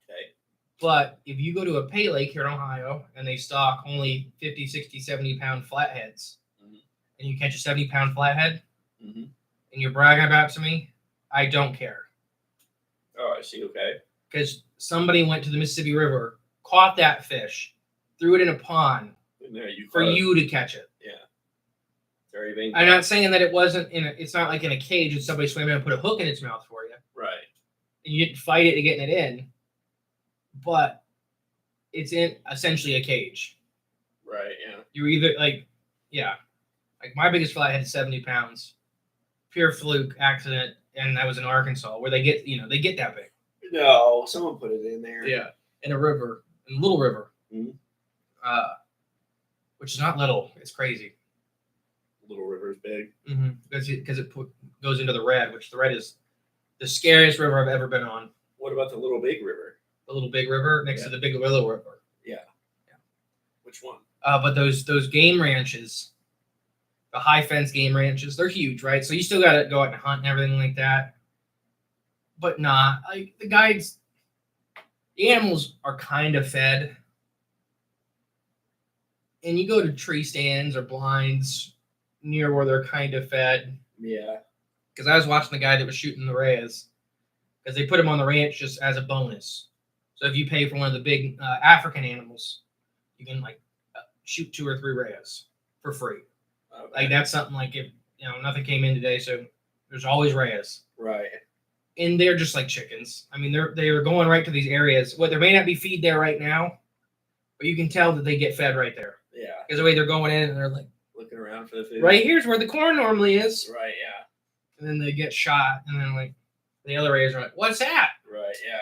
Okay. But if you go to a pay lake here in Ohio and they stock only 50, 60, 70 pound flatheads, and you catch a 70 pound flathead, and you're bragging about it to me, I don't care. Oh, I see. Okay. Because somebody went to the Mississippi River, caught that fish, threw it in a pond for you to catch it. Yeah. Very vain. I'm not saying that it wasn't it's not like in a cage and somebody swam in and put a hook in its mouth for you. Right. And you didn't fight it to getting it in. But it's in essentially a cage. Right, yeah. You're either like my biggest flathead is 70 pounds. Pure fluke accident, and that was in Arkansas where they get that big. No, someone put it in there. Yeah. In a river, in a little river. Mhm. Which is not little. It's crazy. Little River's big. Because it goes into the Red, which the Red is the scariest river I've ever been on. What about the Little Big River? The Little Big River next to the Big Willow River. Yeah. Which one? But those game ranches, the high fence game ranches, they're huge, right? So you still got to go out and hunt and everything like that. But like the animals are kind of fed. And you go to tree stands or blinds near where they're kind of fed. Yeah. Because I was watching the guy that was shooting the rays. Because they put him on the ranch just as a bonus. So if you pay for one of the big African animals, you can shoot 2 or 3 rays for free. Okay. Like that's something like if nothing came in today, so there's always rays. Right. And they're just like chickens. I mean, they're going right to these areas. There may not be feed there right now, but you can tell that they get fed right there. Yeah. Because the way they're going in and they're like Looking around for the food. right here's where the corn normally is. Right, yeah. And then they get shot, and then like the other rays are like, "What's that?" Right, yeah.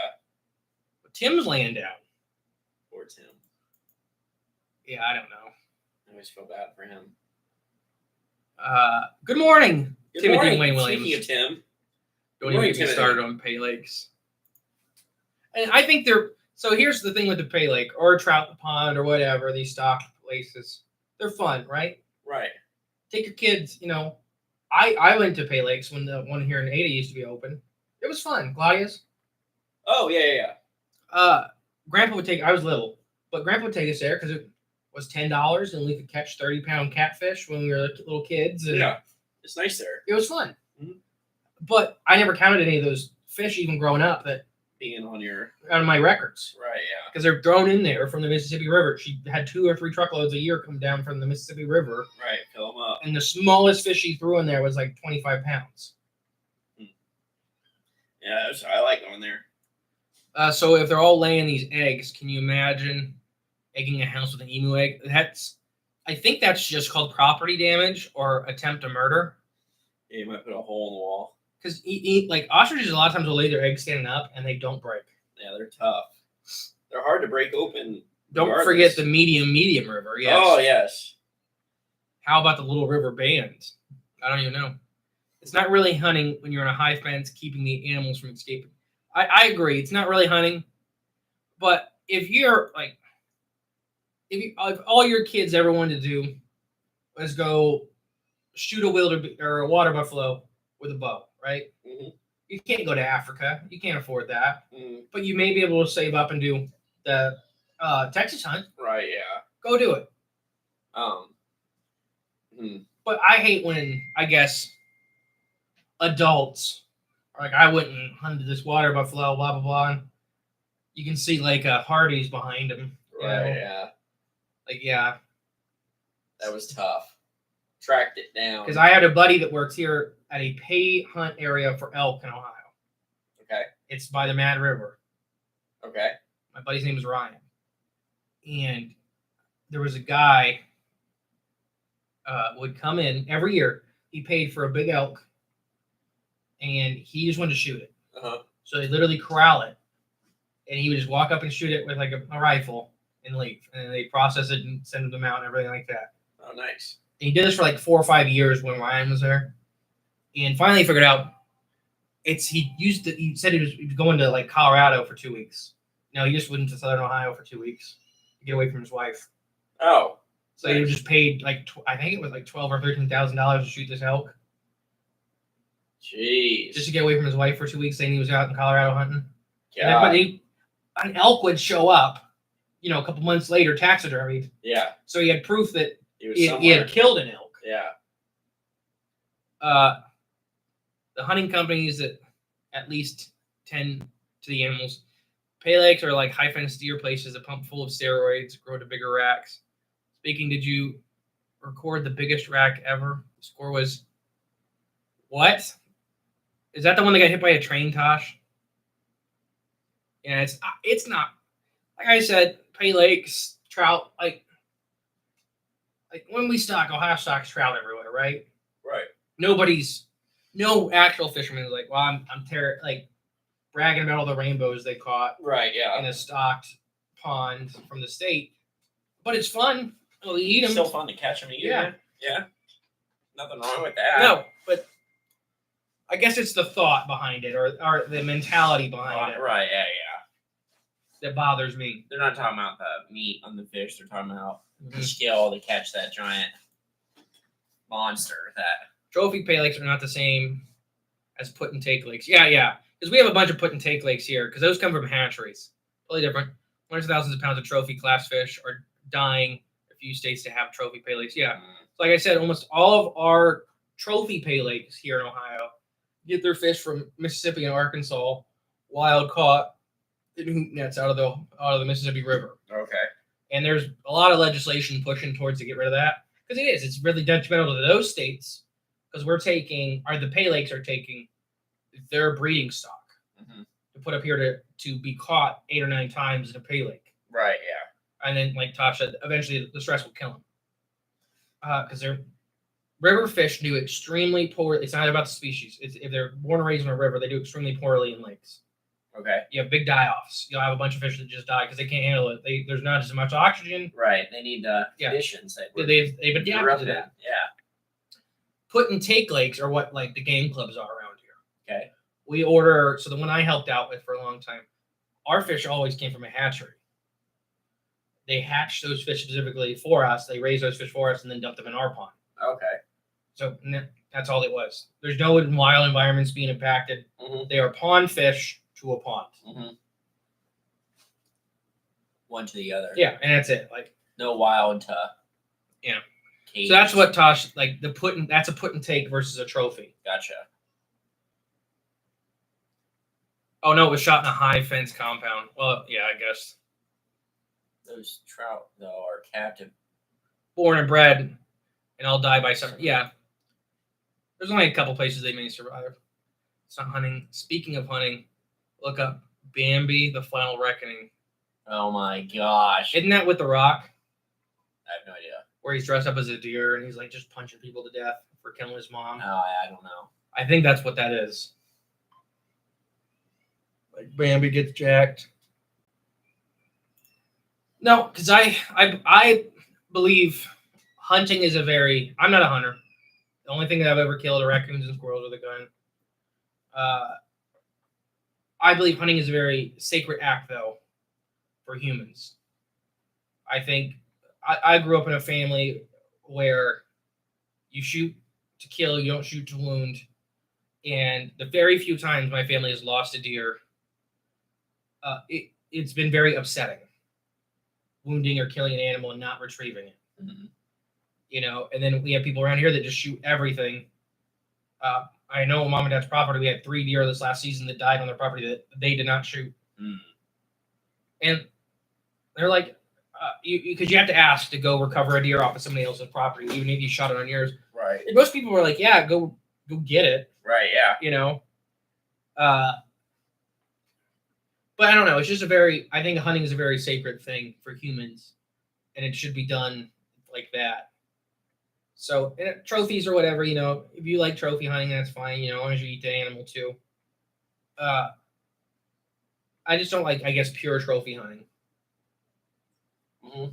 But Tim's laying down. Poor Tim. Yeah, I don't know. I always feel bad for him. Good morning, Good Timothy morning. Wayne Williams. Speaking of Tim. Don't even get me started on pay lakes. And I think so here's the thing with the pay lake or trout pond or whatever, these stock places. They're fun, right? Right. Take your kids, I went to pay lakes when the one here in Ada used to be open. It was fun. Claudia's. Oh, yeah. Grandpa would I was little, but Grandpa would take us there because it was $10 and we could catch 30-pound catfish when we were little kids. And Yeah. It's nice there. it was fun. Mhm. But I never counted any of those fish even growing up Being on your. on my records. Right, yeah. Because they're thrown in there from the Mississippi River. She had 2 or 3 truckloads a year come down from the Mississippi River. Right, fill them up. And the smallest fish she threw in there was like 25 pounds. Yeah, I like going there. So if they're all laying these eggs, can you imagine egging a house with an emu egg? I think that's just called property damage or attempt to murder. Yeah, you might put a hole in the wall. Because like ostriches, a lot of times will lay their eggs standing up and they don't break. Yeah, they're tough. They're hard to break open. Don't regardless. forget the medium river. Yes. Oh, yes. How about the Little River Band? I don't even know. It's not really hunting when you're in a high fence, keeping the animals from escaping. I agree. It's not really hunting. But if all your kids ever wanted to do let's go shoot a wildebeest or a water buffalo with a bow, right? Mhm. You can't go to Africa. You can't afford that. Mhm. But you may be able to save up and do the Texas hunt. Right. Yeah. Go do it. But I hate when, I guess, adults are like, I wouldn't hunt this water buffalo, blah, blah, blah. And you can see like Hardee's behind him. Right. Yeah. Like, yeah. That was tough. Tracked it down. Because I had a buddy that works here at a pay hunt area for elk in Ohio. Okay. It's by the Mad River. Okay. My buddy's name is Ryan. And there was a guy would come in every year. He paid for a big elk. And he just wanted to shoot it. Uh-huh. So they literally corral it. And he would just walk up and shoot it with like a rifle and leave. And then they process it and send them out and everything like that. Oh, nice. And he did this for like 4 or 5 years when Ryan was there. And finally figured out he said he was going to like Colorado for 2 weeks. No, he just went to Southern Ohio for 2 weeks to get away from his wife. Oh. So he just paid like I think it was like $12,000 or $13,000 to shoot this elk. Jeez. Just to get away from his wife for 2 weeks, saying he was out in Colorado hunting. Yeah. But an elk would show up, a couple months later, taxidermied. Yeah. So he had proof that He he had killed an elk. Yeah. The hunting companies that at least tend to the animals. Pay lakes are like high-fenced deer places that pump full of steroids, grow to bigger racks. Speaking, did you record the biggest rack ever? The score was what? Is that the one that got hit by a train, Tosh? Yeah, it's not. Like I said, pay lakes, trout, like when we stock, Ohio stocks trout everywhere, right? Right. No actual fisherman is like, well, I'm bragging about all the rainbows they caught Right. Yeah. in a stocked pond from the state. But it's fun. We eat them. Still fun to catch them. Yeah. Yeah. Nothing wrong with that. No, but I guess it's the thought behind it or the mentality behind it Right. Yeah. that bothers me. They're not talking about the meat on the fish. They're talking about the Mhm. skill to catch that giant monster. That. Trophy pay lakes are not the same as put and take lakes. Yeah. Because we have a bunch of put and take lakes here because those come from hatcheries. Totally different. Hundreds of thousands of pounds of trophy class fish are dying. A few states to have trophy pay lakes. Yeah. Like I said, almost all of our trophy pay lakes here in Ohio get their fish from Mississippi and Arkansas, wild caught in hoop nets out of the Mississippi River. Okay. And there's a lot of legislation pushing towards to get rid of that because it's really detrimental to those states because the pay lakes are taking their breeding stock to put up here to be caught 8 or 9 times in a pay lake. Right. Yeah. And then, like Tosh said, eventually the stress will kill them. Because they're river fish do extremely poorly. It's not about the species. If they're born and raised in a river, they do extremely poorly in lakes. Okay. You have big die-offs. You'll have a bunch of fish that just die because they can't handle it. There's not as much oxygen. Right. They need conditions. They've adapted to that. Yeah. Put and take lakes are what like the game clubs are around here. Okay. We order. So the one I helped out with for a long time, our fish always came from a hatchery. They hatch those fish specifically for us. They raise those fish for us and then dump them in our pond. Okay. So that's all it was. There's no wild environments being impacted. Mm-hmm. They are pond fish to a pond. Mm-hmm. One to the other. Yeah, and that's it. Like no wild to. Yeah. Cage. So that's what Tosh like that's a put and take versus a trophy. Gotcha. Oh no, it was shot in a high fence compound. Well, yeah, I guess. Those trout though are captive. Born and bred, and I'll die by summer. Yeah. There's only a couple places they may survive. It's not hunting. Speaking of hunting, look up Bambi: The Final Reckoning. Oh my gosh! Isn't that with The Rock? I have no idea. Where he's dressed up as a deer and he's like just punching people to death for killing his mom. Oh, I don't know. I think that's what that is. Like Bambi gets jacked. No, because I believe hunting is I'm not a hunter. The only thing that I've ever killed are raccoons and squirrels with a gun. I believe hunting is a very sacred act, though, for humans. I think I grew up in a family where You shoot to kill. You don't shoot to wound. And the very few times my family has lost a deer, it's been very upsetting. Wounding or killing an animal and not retrieving it. Mm-hmm. You know, and then we have people around here that just shoot everything. I know Mom and Dad's property, we had 3 deer this last season that died on their property that they did not shoot. And they're like, because you have to ask to go recover a deer off of somebody else's property, even if you shot it on yours. Right. And most people were like, yeah, go get it. Right. Yeah. You know? But I don't know. It's just I think hunting is a very sacred thing for humans. And it should be done like that. So trophies or whatever, you know, if you like trophy hunting, that's fine, you know, as long as you eat the animal too. I just don't like, I guess, pure trophy hunting. Mm-hmm.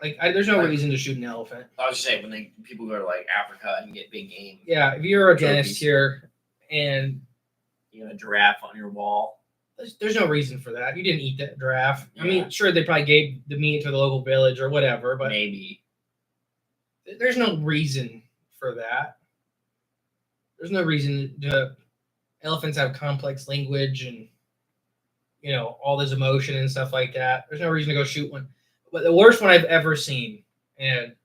Like, there's no reason to shoot an elephant. I was just saying when people go to like Africa and get big game. Yeah, if you're a Trophies. dentist here and You know, a giraffe on your wall. there's no reason for that. You didn't eat that giraffe. Yeah. I mean, sure, they probably gave the meat to the local village or whatever, but Maybe. there's no reason for that. There's no reason to. Elephants have complex language and, you know, all this emotion and stuff like that. There's no reason to go shoot one. But the worst one I've ever seen, and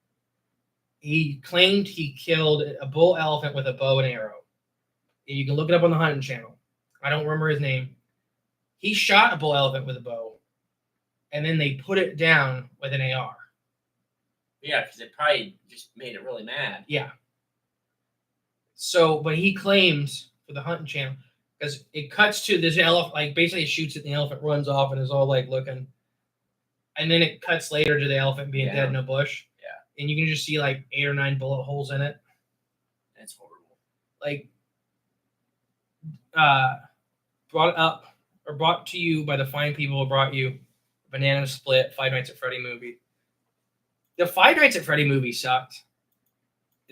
he claimed he killed a bull elephant with a bow and arrow. And you can look it up on the hunting channel. I don't remember his name. He shot a bull elephant with a bow, and then they put it down with an AR. Yeah, because it probably just made it really mad. Yeah. So, but he claims for the hunting channel, because it cuts to this elephant, like basically it shoots it, and the elephant runs off and is all like looking. And then it cuts later to the elephant being dead in a bush. Yeah. And you can just see like 8 or 9 bullet holes in it. That's horrible. Like, brought to you by the fine people who brought you Banana Split, Five Nights at Freddy movie. The Five Nights at Freddy movie sucked.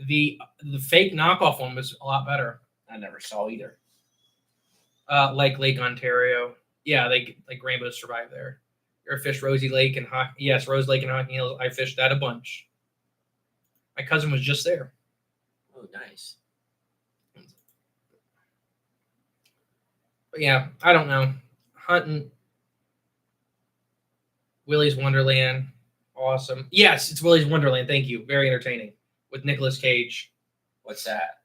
The fake knockoff one was a lot better. I never saw either. Like Lake Ontario. Yeah, like rainbows survive there. Or fish Rosie Lake and Rose Lake and Hocking Hills. I fished that a bunch. My cousin was just there. Oh, nice. But yeah, I don't know. Hunting. Willy's Wonderland. Awesome. Yes, it's Willy's Wonderland. Thank you. Very entertaining. With Nicolas Cage. What's that?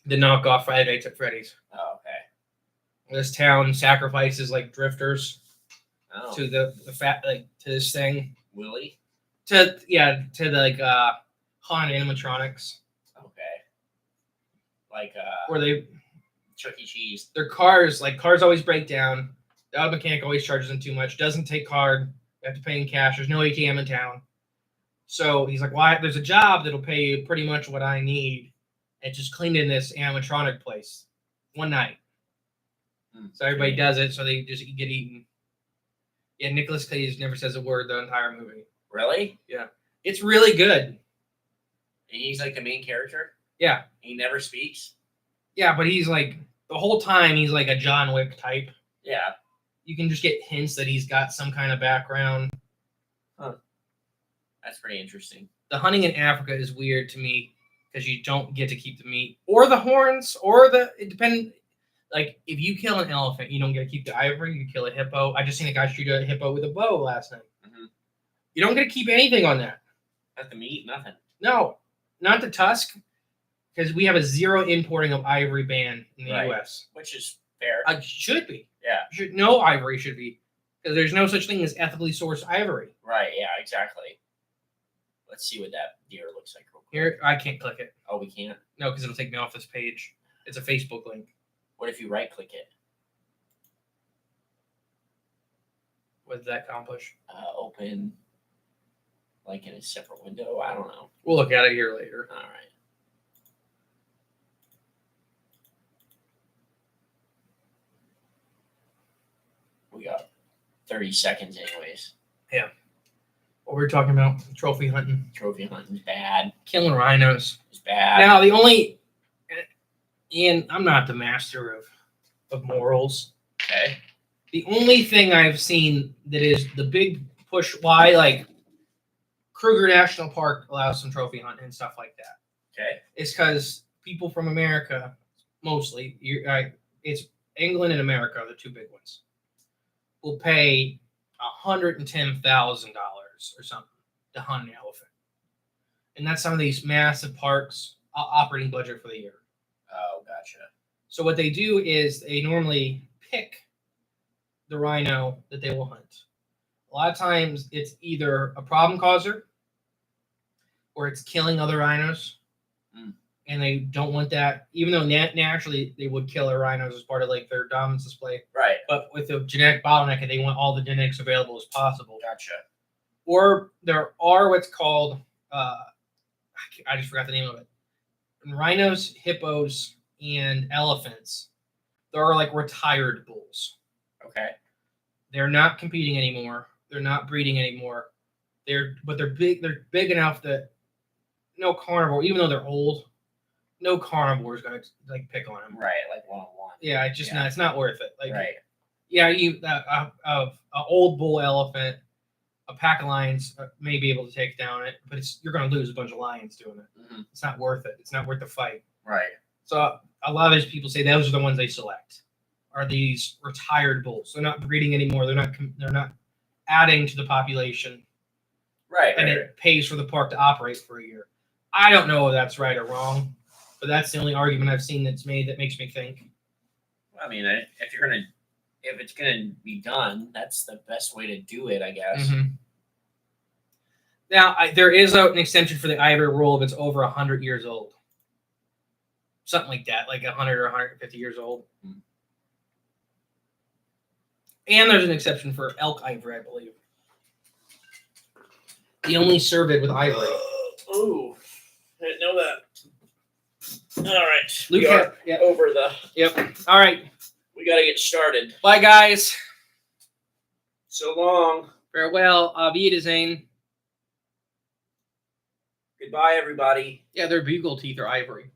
The knockoff Friday Nights at Freddy's. Oh, okay. This town sacrifices like drifters Oh. to the to this thing. Willy? To the like haunted animatronics. Okay. Like Where they Chuck E. Cheese. their cars always break down. The auto mechanic always charges them too much. Doesn't take card. You have to pay in cash. There's no ATM in town. So he's like, "Why? There's a job that'll pay you pretty much what I need." And just cleaned in this animatronic place one night. So everybody does it. So they just get eaten. Yeah, Nicolas Cage never says a word the entire movie. Really? Yeah, it's really good. And he's like the main character? Yeah, He never speaks? yeah, but he's like the whole time he's like a John Wick type. Yeah. You can just get hints that he's got some kind of background. That's pretty interesting. The hunting in Africa is weird to me because you don't get to keep the meat or the horns or it depends. Like if you kill an elephant, you don't get to keep the ivory. You kill a hippo. I just seen a guy shoot a hippo with a bow last night. Mm-hmm. You don't get to keep anything on that. Not the meat, nothing. No, not the tusk, because we have a zero importing of ivory ban in the Right. U.S. Which is fair. Should be. Yeah. No ivory should be, because there's no such thing as ethically sourced ivory. Right, yeah, exactly. Let's see what that deer looks like real quick. Here, I can't click it. Oh, we can't? No, because it'll take me off this page. It's a Facebook link. What if you right-click it? What does that accomplish? Open, like in a separate window? I don't know. We'll look at it here later. All right. We got 30 seconds anyways. What we were talking about, trophy hunting, Trophy hunting's bad. killing rhinos. It's bad. Now, and I'm not the master of morals. Okay. The only thing I've seen that is the big push why like Kruger National Park allows some trophy hunting and stuff like that. Okay. It's because people from America, mostly, it's England and America are the two big ones, will pay $110,000 or something to hunt an elephant. And that's some of these massive parks operating budget for the year. Oh, gotcha. So what they do is they normally pick the rhino that they will hunt. A lot of times it's either a problem causer or it's killing other rhinos. And they don't want that, even though naturally they would kill their rhinos as part of like their dominance display. Right. But with the genetic bottleneck, they want all the genetics available as possible. Gotcha. Or there are what's called, I just forgot the name of it. Rhinos, hippos, and elephants. There are like retired bulls. Okay. They're not competing anymore. They're not breeding anymore. They're big. They're big enough that no carnivore, even though they're old, no carnivore is gonna like pick on them. Right, like 1-on-1. Yeah, it's not worth it. Like, right. Yeah, a old bull elephant, a pack of lions may be able to take down it, but you're gonna lose a bunch of lions doing it. Mm-hmm. It's not worth it. It's not worth the fight. Right. So a lot of those people say those are the ones they select. Are these retired bulls? They're not breeding anymore. They're not adding to the population. Right. And it pays for the park to operate for a year. I don't know if that's right or wrong, but that's the only argument I've seen that's made that makes me think. I mean, if it's gonna be done, that's the best way to do it, I guess. Mm-hmm. Now, there is an extension for the ivory rule if it's over 100 years old. Something like that, like 100 or 150 years old. Mm-hmm. And there's an exception for elk ivory, I believe. They only serve it with ivory. Oh, I didn't know that. All right. Luke we are yep. over the. Yep. All right. We got to get started. Bye, guys. So long. Farewell. Auf Wiedersehen. Goodbye, everybody. Yeah, their bugle teeth are ivory.